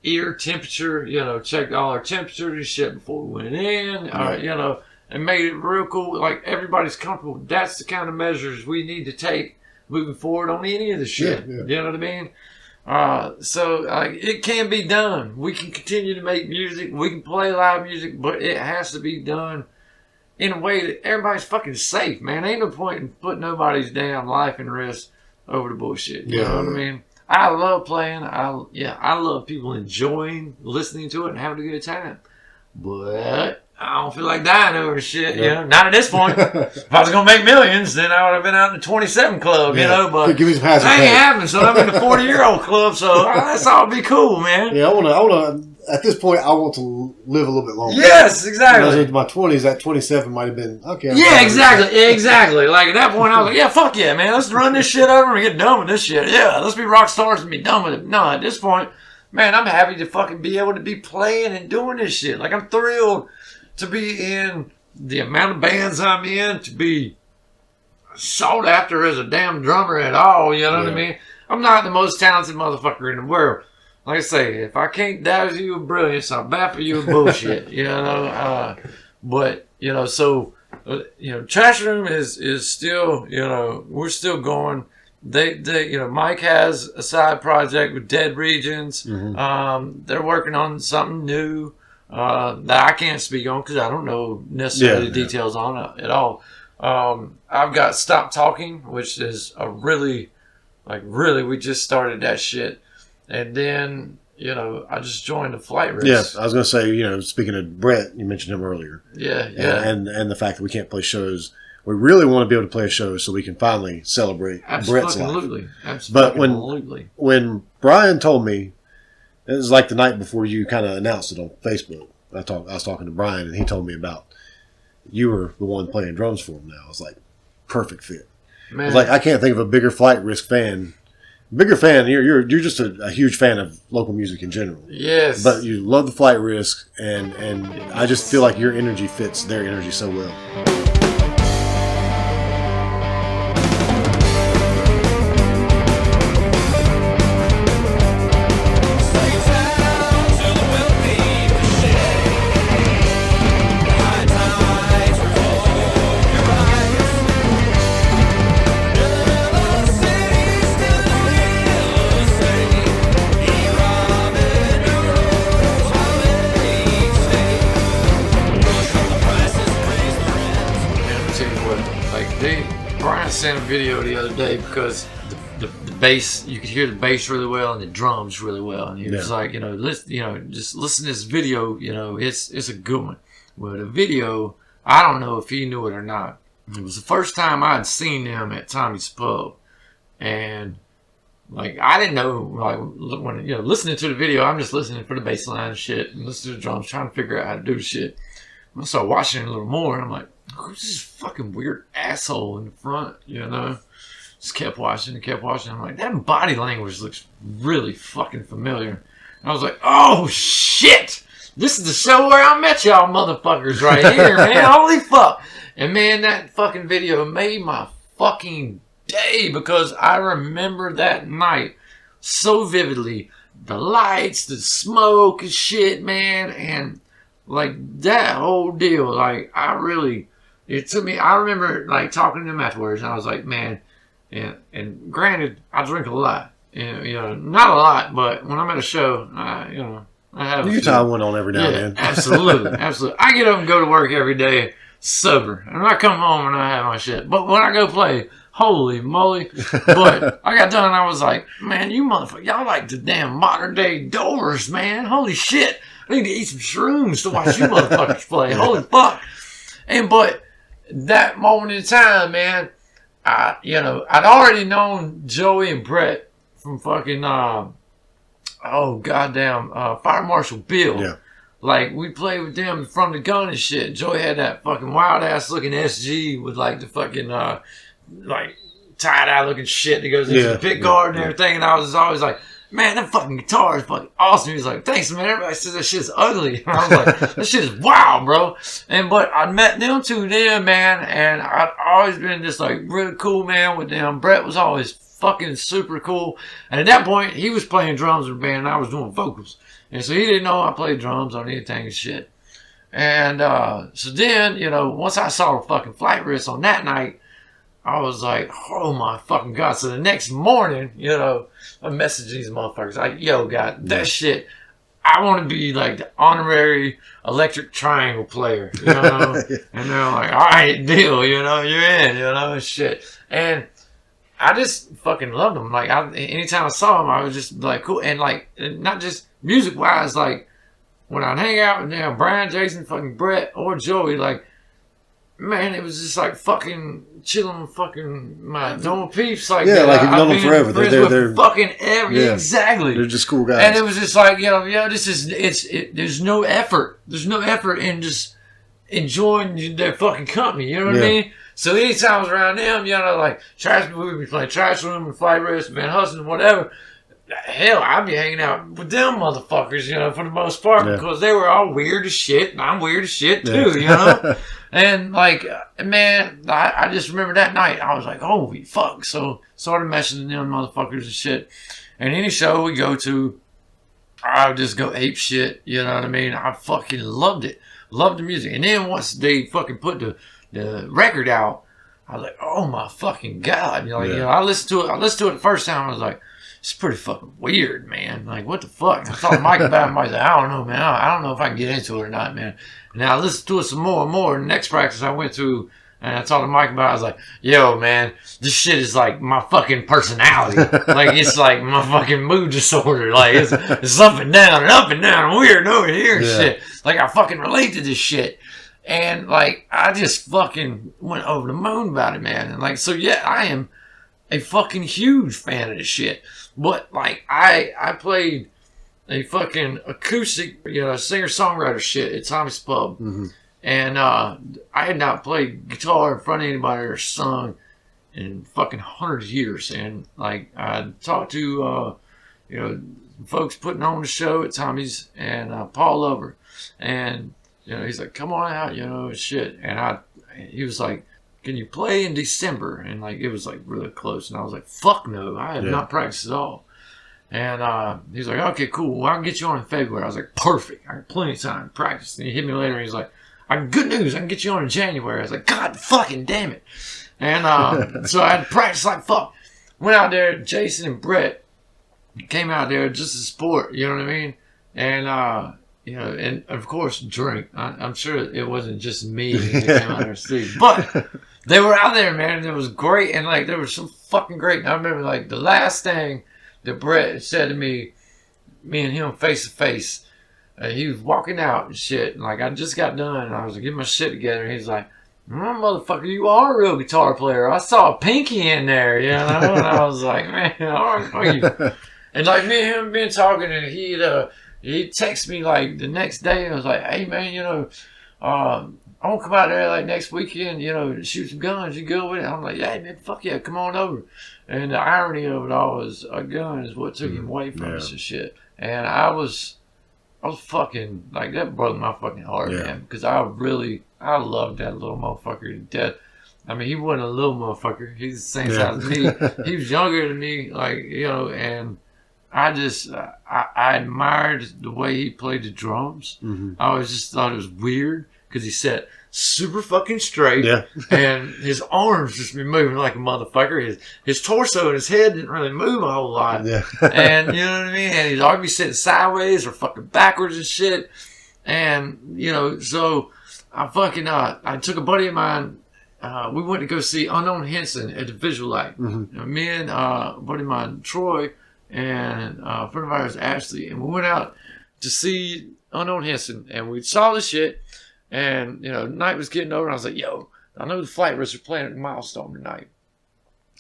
ear temperature, you know, checked all our temperatures and shit before we went in. You know, and made it real cool. Like everybody's comfortable. That's the kind of measures we need to take moving forward on any of the shit. Yeah, yeah. You know what I mean? So it can be done. We can continue to make music. We can play live music, but it has to be done in a way that everybody's fucking safe, man. Ain't no point in putting nobody's damn life in risk over the bullshit. You know what I mean? I love playing. I love people enjoying listening to it and having a good time. But I don't feel like dying over shit, you know. Not at this point. If I was gonna make millions, then I would have been out in the 27 club, you know. But give me some hazard that ain't happening. So I'm in the 40-year-old club. So that's all be cool, man. Yeah, I wanna. At this point, I want to live a little bit longer. Yes, exactly. When I was in my 20s, that 27 might have been okay. Exactly. Like at that point, I was like, yeah, fuck yeah, man. Let's run this shit over and get done with this shit. Yeah, let's be rock stars and be done with it. No, at this point, man, I'm happy to fucking be able to be playing and doing this shit. Like I'm thrilled to be in the amount of bands I'm in, to be sought after as a damn drummer at all, you know what I mean? I'm not the most talented motherfucker in the world. Like I say, if I can't dazzle you with brilliance, I'll baffle you with bullshit, you know? But, you know, so, you know, Trash Room is still, you know, we're still going. They, you know, Mike has a side project with Dead Regions. They're working on something new. That I can't speak on because I don't know necessarily the details on it at all. I've got Stop Talking, which is a really, we just started that shit. And then, you know, I just joined the Flight Risk. Yeah, I was going to say, you know, speaking of Brett, you mentioned him earlier. Yeah. And the fact that we can't play shows. We really want to be able to play a show so we can finally celebrate Brett's life. Absolutely. But when Brian told me, it was like the night before you kind of announced it on Facebook. I was talking to Brian, and he told me about you were the one playing drums for him now. I was like, perfect fit. Man. I was like, I can't think of a bigger Flight Risk fan. Bigger fan. You're just a huge fan of local music in general. Yes. But you love the Flight Risk, and I just feel like your energy fits their energy so well. Sent a video the other day because the bass, you could hear the bass really well and the drums really well, and he was like, you know, just listen to this video, you know, it's a good one. Well, the video, I don't know if he knew it or not. It was the first time I'd seen him at Tommy's Pub, and like I didn't know, like when you know listening to the video, I'm just listening for the bass line and shit, and listening to the drums, trying to figure out how to do the shit. I started watching it a little more, and I'm like, who's this fucking weird asshole in the front, you know? Just kept watching. I'm like, that body language looks really fucking familiar. And I was like, oh, shit! This is the show where I met y'all motherfuckers right here, man. Holy fuck. And, man, that fucking video made my fucking day because I remember that night so vividly. The lights, the smoke and shit, man. And like that whole deal, like it took me, I remember like talking to them afterwards and I was like, man, and granted, I drink a lot. And, you know, not a lot, but when I'm at a show, you know, I have You tie one on every now and then. Absolutely, absolutely. I get up and go to work every day sober. And I come home and I have my shit. But when I go play, holy moly. But I got done and I was like, man, you motherfucker, y'all like the damn modern day Doors, man. Holy shit. I need to eat some shrooms to watch you motherfuckers play. Holy fuck. But that moment in time, man, I'd already known Joey and Brett from fucking, Fire Marshal Bill. Yeah. Like, we played with them from the gun and shit. Joey had that fucking wild-ass looking SG with, like, the fucking, like, tie-dye looking shit that goes into the pick guard and everything. And I was always like, man, that fucking guitar is fucking awesome. He was like, thanks, man. Everybody says that shit's ugly. And I was like, that shit is wild, bro. But I met them two then, man, and I'd always been just, like, really cool, man, with them. Brett was always fucking super cool. And at that point, he was playing drums in the band and I was doing vocals. And so he didn't know I played drums on anything and shit. And so then, you know, once I saw the fucking flight risk on that night, I was like, oh my fucking God. So the next morning, you know, I messaged these motherfuckers like, yo, God, that shit, I want to be like the honorary electric triangle player, you know? And they're like, all right, deal, you know, you're in, you know, and shit. And I just fucking loved them. Like, anytime I saw them, I was just like, cool. And like, not just music wise, like, when I'd hang out with them, Brian, Jason, fucking Brett, or Joey, like, man, it was just like fucking chilling with fucking my normal peeps. Like, yeah, like you've known them forever. They're fucking exactly. They're just cool guys. And it was just like, you know, there's no effort. There's no effort in just enjoying their fucking company. You know what I mean? So anytime I was around them, you know, like, we would be playing Trash Room and Flight Risk, Van Huston, whatever. Hell, I'd be hanging out with them motherfuckers, you know, for the most part, because they were all weird as shit, and I'm weird as shit too, you know? And, like, man, I just remember that night, I was like, holy fuck. So, started messaging them motherfuckers and shit. And any show we go to, I would just go ape shit, you know what I mean? I fucking loved it. Loved the music. And then once they fucking put the record out, I was like, oh my fucking God. You know, I listened to it the first time, I was like, it's pretty fucking weird, man. Like, what the fuck? I thought Mike about it. I was like, I don't know, man. I don't know if I can get into it or not, man. And I listened to it some more and more. The next practice I went to, and I talked to Mike about it, I was like, yo, man, this shit is like my fucking personality. Like, it's like my fucking mood disorder. Like, it's up and down and weird over here and shit. Like, I fucking relate to this shit. And, like, I just fucking went over the moon about it, man. And, like, so, yeah, I am a fucking huge fan of this shit. But, like, I played a fucking acoustic, you know, singer-songwriter shit at Tommy's Pub. Mm-hmm. And I had not played guitar in front of anybody or sung in fucking 100 years. And, like, I talked to, you know, folks putting on the show at Tommy's and Paul Lover. And, you know, he's like, come on out, you know, shit. And he was like, can you play in December? And, like, it was, like, really close. And I was like, fuck no, I have not practiced at all. And he's like, okay, cool. Well, I can get you on in February. I was like, perfect. I got plenty of time to practice. And he hit me later and he's like, good news, I can get you on in January. I was like, God fucking damn it. And so I had to practice like fuck. Went out there, Jason and Brett came out there just to support, you know what I mean? And, you know, and of course, drink. I'm sure it wasn't just me that came out there to see. But they were out there, man, and it was great. And, like, there was some fucking great. And I remember, like, the last thing that Brett said to me and him face to face, he was walking out and shit. And, like, I just got done, and I was like, getting my shit together. And he's like, motherfucker, you are a real guitar player. I saw a pinky in there, you know? And I was like, man, all right, fuck you. And, like, me and him been talking, and he texted me, like, the next day, and I was like, hey, man, you know, I want to come out there, like, next weekend, you know, shoot some guns. You go with it? I'm like, hey, man, fuck yeah, come on over. And the irony of it all was a gun is what took him away from us and shit. And I was fucking, like, that broke my fucking heart, man, because I loved that little motherfucker to death. I mean, he wasn't a little motherfucker. He's the same size as me. He was younger than me, like, you know, and I admired the way he played the drums. Mm-hmm. I always just thought it was weird because he sat super fucking straight, Yeah. and his arms just be moving like a motherfucker. His torso and his head didn't really move a whole lot. Yeah. And you know what I mean? And he'd always be sitting sideways or fucking backwards and shit. And, you know, so I fucking, I took a buddy of mine, we went to go see Unknown Henson at the Visual Light. Mm-hmm. And me and a buddy of mine, Troy, and a friend of ours, Ashley, and we went out to see Unknown Henson, and we saw the shit. And, you know, night was getting over, and I was like, yo, I know the Flight Risk are playing at Milestone tonight.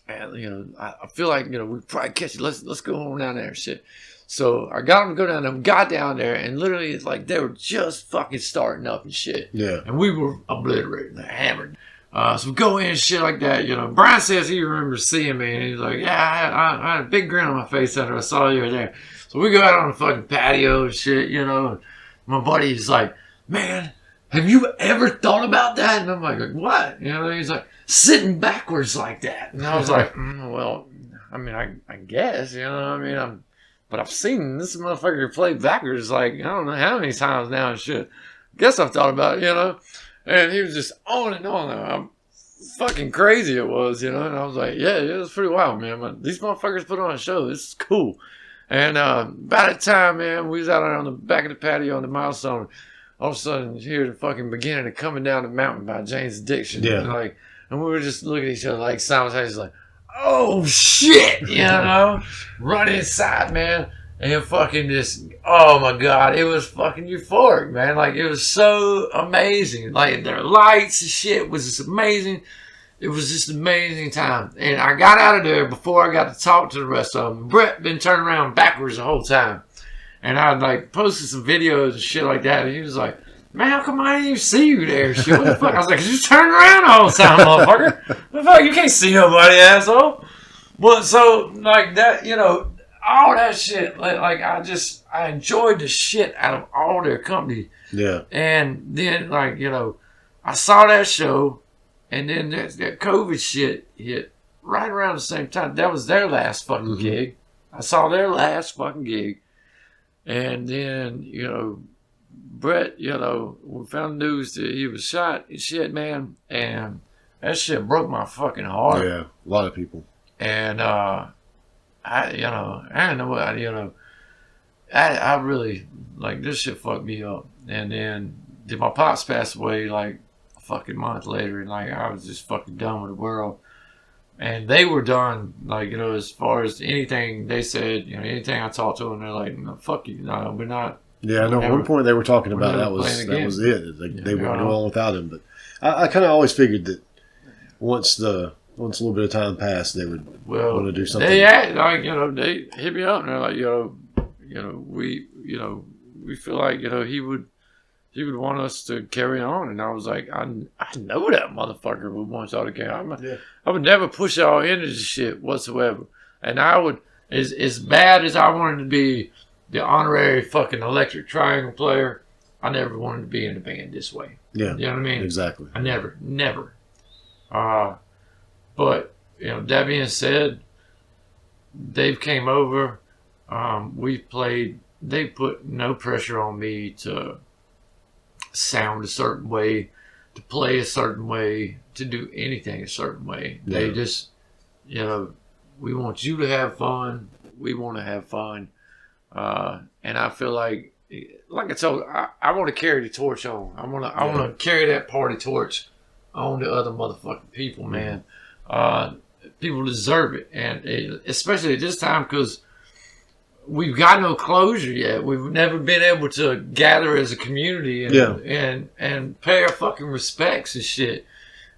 And, you know, I feel like, you know, we probably catch it. Let's go on down there and shit. So I got them to go down there. We got down there, and literally, it's like they were just fucking starting up and shit. Yeah. And we were obliterated, hammered. So we go in and shit like that, you know. Brian says he remembers seeing me, and he's like, yeah, I had a big grin on my face after I saw you there. So we go out on the fucking patio and shit, you know. And my buddy's like, man, have you ever thought about that? And I'm like, what? You know, he's like, sitting backwards like that. And I was like, well, I mean, I guess, you know what I mean? But I've seen this motherfucker play backwards like, I don't know how many times now and shit. Guess I've thought about it, you know? And he was just on and on. I'm fucking crazy it was, you know? And I was like, yeah, it was pretty wild, man. But these motherfuckers put on a show. This is cool. And by the time, man, we was out on the back of the patio on the Milestone, all of a sudden, you hear the fucking beginning of Coming Down the Mountain by Jane's Addiction. Yeah. And we were just looking at each other like simultaneously, like, oh shit, you know? Run inside, man. And fucking just, oh my God, it was fucking euphoric, man. Like, it was so amazing. Like, their lights and shit was just amazing. It was just an amazing time. And I got out of there before I got to talk to the rest of them. Brett been turning around backwards the whole time. And I like posted some videos and shit like that. And he was like, man, how come I didn't even see you there? Shit, what the fuck? I was like, you turned around the whole time, motherfucker. What the fuck? You can't see nobody, asshole. Well, so, like, that, you know, all that shit, like I enjoyed the shit out of all their company. Yeah. And then, like, you know, I saw that show, and then that COVID shit hit right around the same time. That was their last fucking gig. I saw their last fucking gig. And then, you know, Brett, you know, we found news that he was shot and shit, man. And that shit broke my fucking heart. Yeah. A lot of people. And, I don't know what, I really, like, this shit fucked me up. And then my pops passed away, like, a fucking month later, and, like, I was just fucking done with the world. And they were done, like, you know, as far as anything they said, you know, anything I talked to them, they're like, no, fuck you, no, we're not. Yeah, I know. At one point they were talking about never that was it. They wouldn't go on without him. But I kind of always figured that once a little bit of time passed, they would want to do something. They had, like, you know, they hit me up and they're like, we feel like, you know, he would want us to carry on. And I was like, I know that motherfucker would want y'all to carry on. I would never push y'all into this shit whatsoever. And I would, as bad as I wanted to be the honorary fucking electric triangle player, I never wanted to be in the band this way. Yeah. You know what I mean? Exactly. I never. But, you know, that being said, Dave came over. We played. They put no pressure on me to sound a certain way, to play a certain way, to do anything a certain way. Yeah. They just, you know, we want you to have fun. We want to have fun. And I feel like I told, I want to carry the torch on. I want to carry that party torch on to other motherfucking people, man. People deserve it, and especially at this time, because we've got no closure yet. We've never been able to gather as a community and pay our fucking respects and shit.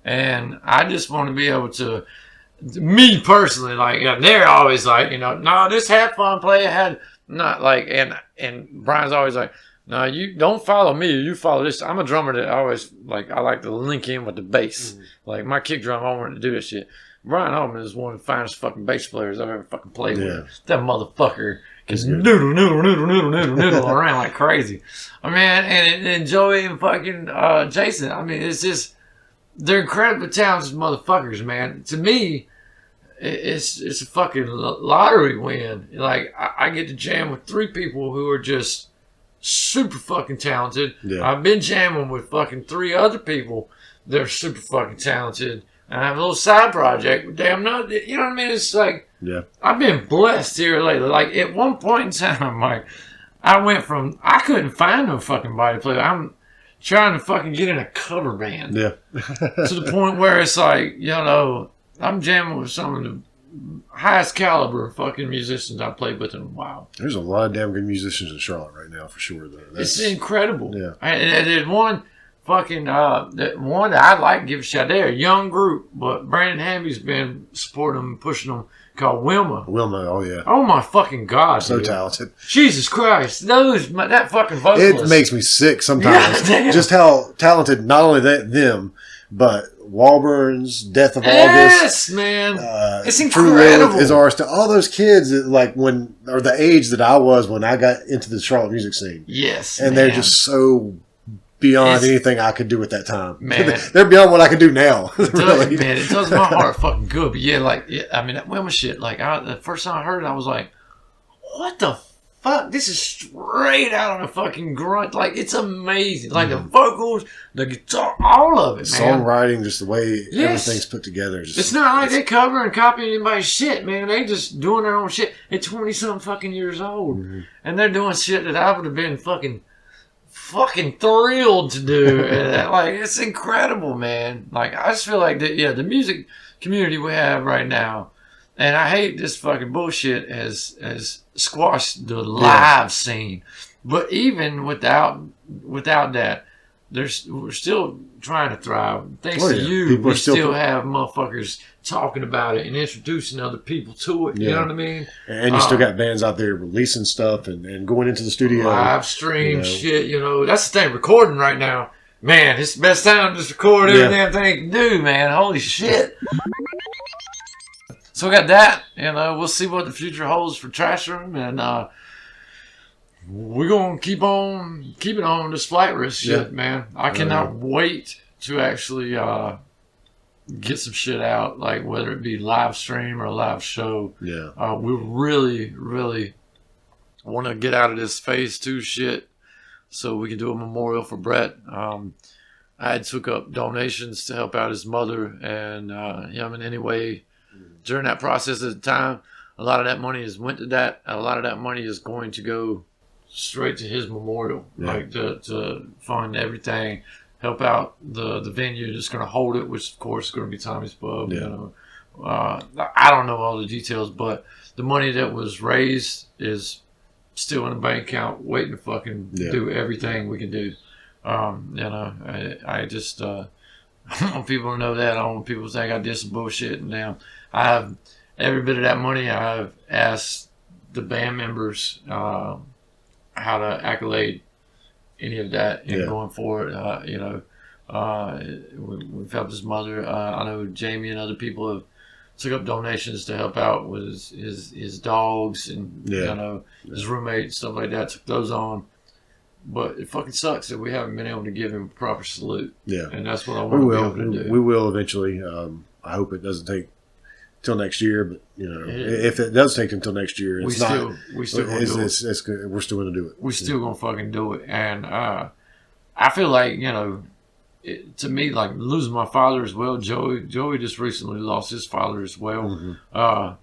And I just want to be able to, me personally, like, they're always like, you know, no, just have fun, play ahead. Not like, and Brian's always like, no, you don't follow me, you follow this. I'm a drummer that always, like, I like to link in with the bass. Like, my kick drum, I want to do this shit. Brian Altman is one of the finest fucking bass players I've ever fucking played with. That motherfucker can noodle around like crazy. I mean, and Joey and fucking Jason, I mean, it's just, they're incredibly talented motherfuckers, man. To me, it's a fucking lottery win. Like I get to jam with 3 people who are just super fucking talented. Yeah. I've been jamming with fucking 3 other people that are super fucking talented. And I have a little side project with them. Not, you know what I mean? It's like, Yeah. I've been blessed here lately. Like at one point in time, like I went from, I couldn't find no fucking body play. I'm trying to fucking get in a cover band. Yeah. To the point where it's like, you know, I'm jamming with some of the highest caliber fucking musicians I've played with in a while. There's a lot of damn good musicians in Charlotte right now, for sure. Though. It's incredible. Yeah. And there's one fucking, that one that I'd like to give a shout. They're a young group, but Brandon Hamby's been supporting them and pushing them, called Wilma. Wilma, oh yeah. Oh my fucking God. So dude. talented. Jesus Christ. That fucking vocalist. It makes me sick sometimes. Yeah, damn. Just how talented, not only them, but Walburn's, Death of August. Yes, man. It's incredible. Is ours to all those kids that, like when, or the age that I was when I got into the Charlotte music scene. Yes, and man. they're just so beyond anything I could do at that time. Man. They're beyond what I can do now. Really. Man, it does my heart fucking good. But yeah, like, yeah, I mean, that Wilma shit, like, the first time I heard it, I was like, what the fuck? This is straight out of a fucking grunt. Like, it's amazing. Like, the vocals, the guitar, all of it, man. Songwriting, just the way everything's put together. It's not like they cover and copy anybody's shit, man. They just doing their own shit. They're 20-something fucking years old. Mm-hmm. And they're doing shit that I would have been fucking thrilled to do. Like, it's incredible, man. Like, I just feel like the music community we have right now, and I hate this fucking bullshit has squashed the live scene. But even without that, we're still trying to thrive. Thanks to you, people we still have motherfuckers talking about it and introducing other people to it. You know what I mean? And you still got bands out there releasing stuff and going into the studio. Live stream shit, you know. That's the thing, recording right now. Man, it's the best time to just record every damn thing you can do, man. Holy shit. So we got that, you know. We'll see what the future holds for Trash Room, and we're going to keep it on this flight risk shit, man. I cannot wait to actually get some shit out, like whether it be live stream or a live show. Yeah. We really, really want to get out of this phase 2 shit so we can do a memorial for Brett. I had took up donations to help out his mother and him in any way during that process at the time. A lot of that money has went to that. A lot of that money is going to go straight to his memorial, like to fund everything, help out the venue that's going to hold it, which of course is going to be Tommy's Pub. You know, I don't know all the details, but the money that was raised is still in the bank account, waiting to fucking do everything we can do. You know, I just I want people to know that. I don't want people to think I did some bullshit. And now I have every bit of that money. I've asked the band members how to accolade any of that and going forward. You know, we've helped his mother. I know Jamie and other people have took up donations to help out with his dogs and you know, his roommate and stuff like that. Took those on. But it fucking sucks that we haven't been able to give him a proper salute. Yeah. And that's what I want to be able to do. We will eventually. I hope it doesn't take till next year, but you know, if it does take until next year, we're still going to do it. We're still going to fucking do it. And I feel like, you know, to me, like losing my father as well. Joey just recently lost his father as well. Mm-hmm.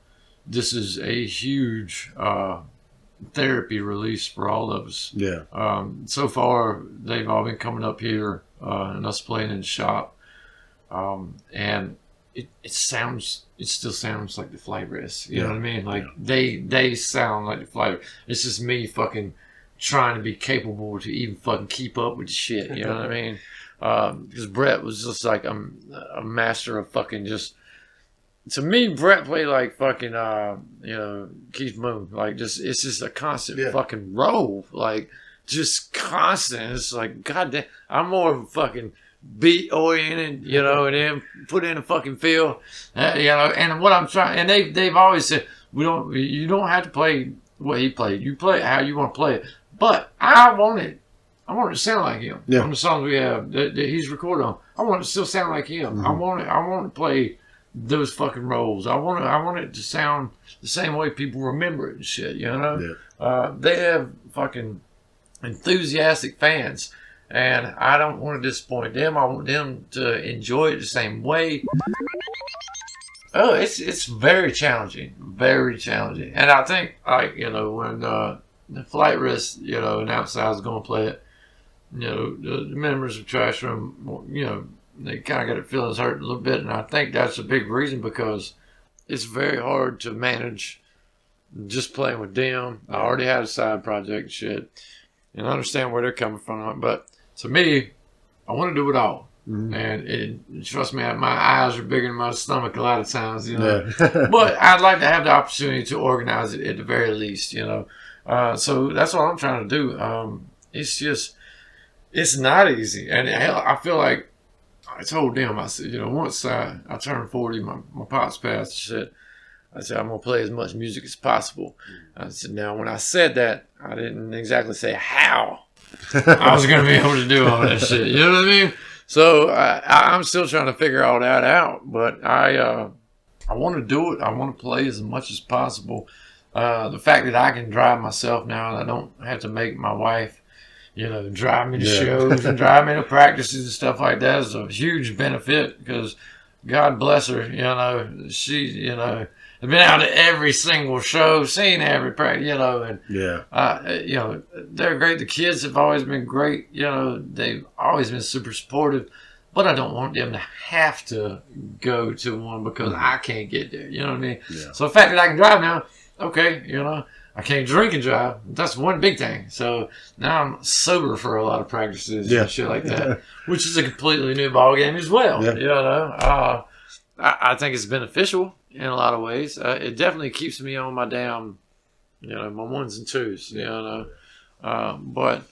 This is a huge therapy release for all of us. Yeah. So far, they've all been coming up here and us playing in the shop, and it still sounds like the flight risk. You know what I mean? Like they sound like the flight risk. It's just me fucking trying to be capable to even fucking keep up with the shit. You know what I mean? Because Brett was just like a master of fucking just. To me, Brett played like fucking, you know, Keith Moon. Like, it's just a constant fucking roll. Like, just constant. It's like, goddamn, I'm more of a fucking beat oriented, you know, and then put in a fucking feel, you know. And what I'm trying, and they've always said, you don't have to play what he played. You play how you want to play it. But I want it to sound like him. On the songs we have that he's recorded on. I want it to still sound like him. I want to play those fucking rolls. I want it to sound the same way people remember it and shit, you know? Yeah. They have fucking enthusiastic fans, and I don't want to disappoint them. I want them to enjoy it the same way. Oh, it's very challenging, and I think, like, you know, when the Flight Risk, you know, announced I was going to play it, you know, the members of Trash Room, you know, they kind of got their feelings hurt a little bit, and I think that's a big reason, because it's very hard to manage just playing with them. I already had a side project and shit, and I understand where they're coming from, but to me, I want to do it all. Mm-hmm. And trust me, my eyes are bigger than my stomach a lot of times, you know. Yeah. But I'd like to have the opportunity to organize it at the very least, you know. So that's what I'm trying to do. It's not easy, and hell, I feel like I told them, I said, you know, once I turned 40, my pops passed. I said, I'm gonna play as much music as possible. I said, now when I said that, I didn't exactly say how I was gonna be able to do all that shit. You know what I mean? So I'm still trying to figure all that out, but I want to do it. I want to play as much as possible. The fact that I can drive myself now, and I don't have to make my wife, you know, drive me to shows and drive me to practices and stuff like that is a huge benefit, because God bless her, you know, she, you know, has been out to every single show, seen every practice, you know, and you know, they're great. The kids have always been great, you know, they've always been super supportive, but I don't want them to have to go to one because I can't get there, you know what I mean? Yeah. So the fact that I can drive now, okay, you know, I can't drink and drive. That's one big thing. So now I'm sober for a lot of practices and shit like that, which is a completely new ballgame as well. Yeah. You know, I think it's beneficial in a lot of ways. It definitely keeps me on my damn, you know, my ones and twos, you know. But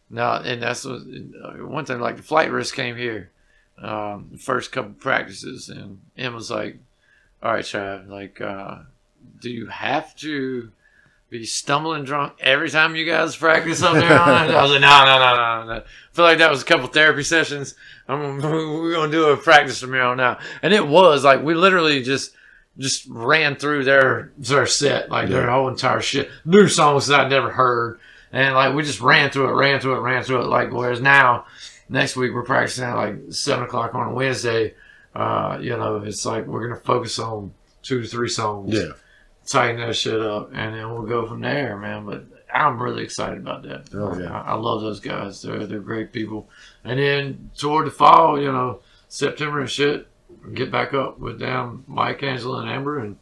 now, and that's one thing, like the Flight Risk came here, the first couple practices, and Emma's like, all right, Trav, like, do you have to be stumbling drunk every time you guys practice up there on it? I was like, no. I feel like that was a couple therapy sessions. We're going to do a practice from here on out. And it was like, we literally just ran through their set, like their whole entire shit. New songs that I'd never heard. And like, we just ran through it. Like, whereas now, next week we're practicing at like 7 o'clock on a Wednesday. You know, it's like, we're going to focus on 2 to 3 songs. Yeah. Tighten that shit up, and then we'll go from there, man. But I'm really excited about that. Oh, yeah. I love those guys. They're great people. And then toward the fall, you know, September and shit, get back up with Mike, Angela, and Amber, and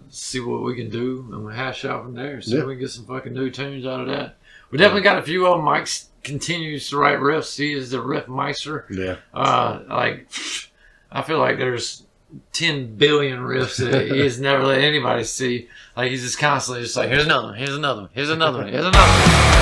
see what we can do, and we'll hash out from there. See if we can get some fucking new tunes out of that. We definitely got a few of them. Mike continues to write riffs. He is the riff meister. Yeah. Like, I feel like there's 10 billion riffs that he has never let anybody see. Like, he's just constantly just like, here's another one, here's another one, here's another one, here's another one.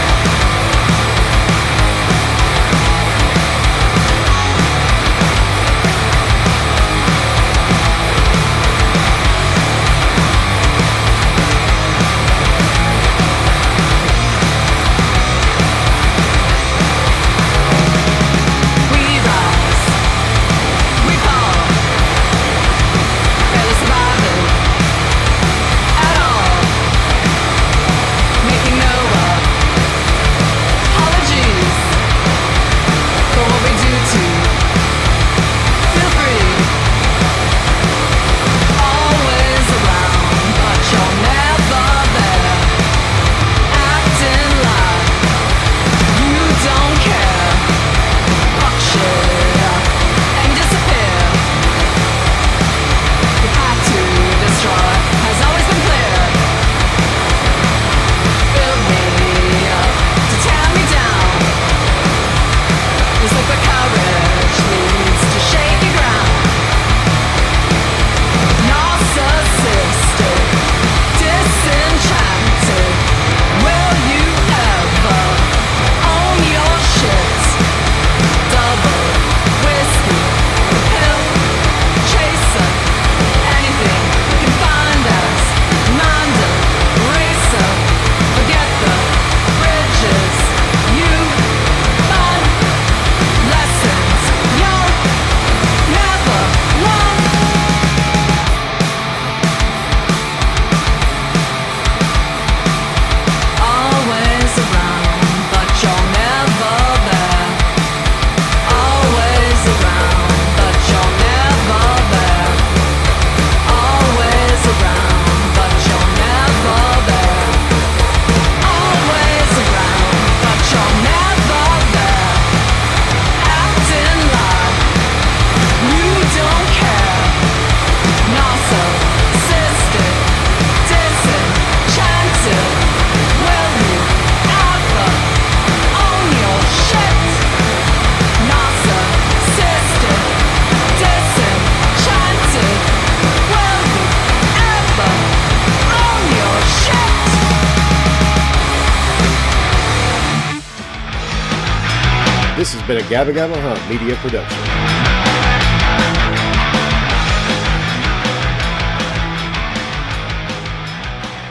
This has been a Gabba Gabba Hunt media production.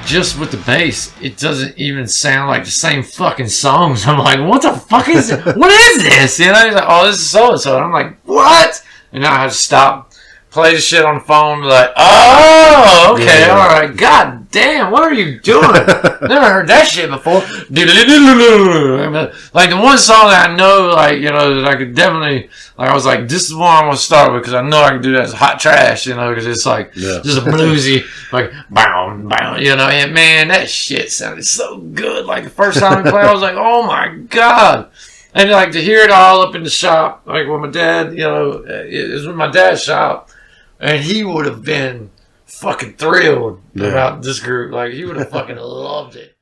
Just with the bass, it doesn't even sound like the same fucking songs. I'm like, what the fuck is it? What is this? You know, he's like, oh, this is so and so. I'm like, what? And now I have to stop, play the shit on the phone, like, oh, okay, all right. God damn, what are you doing? Never heard that shit before. Like the one song that I know, like, you know, that I could definitely, like, I was like, this is the one I'm gonna start with because I know I can do that. It's Hot Trash, you know, because it's like just a bluesy, like, bow, bow, you know. And man, that shit sounded so good. Like the first time we played, I was like, oh my god. And like to hear it all up in the shop, like with my dad, you know, it was in my dad's shop, and he would have been fucking thrilled about this group. Like he would have fucking loved it.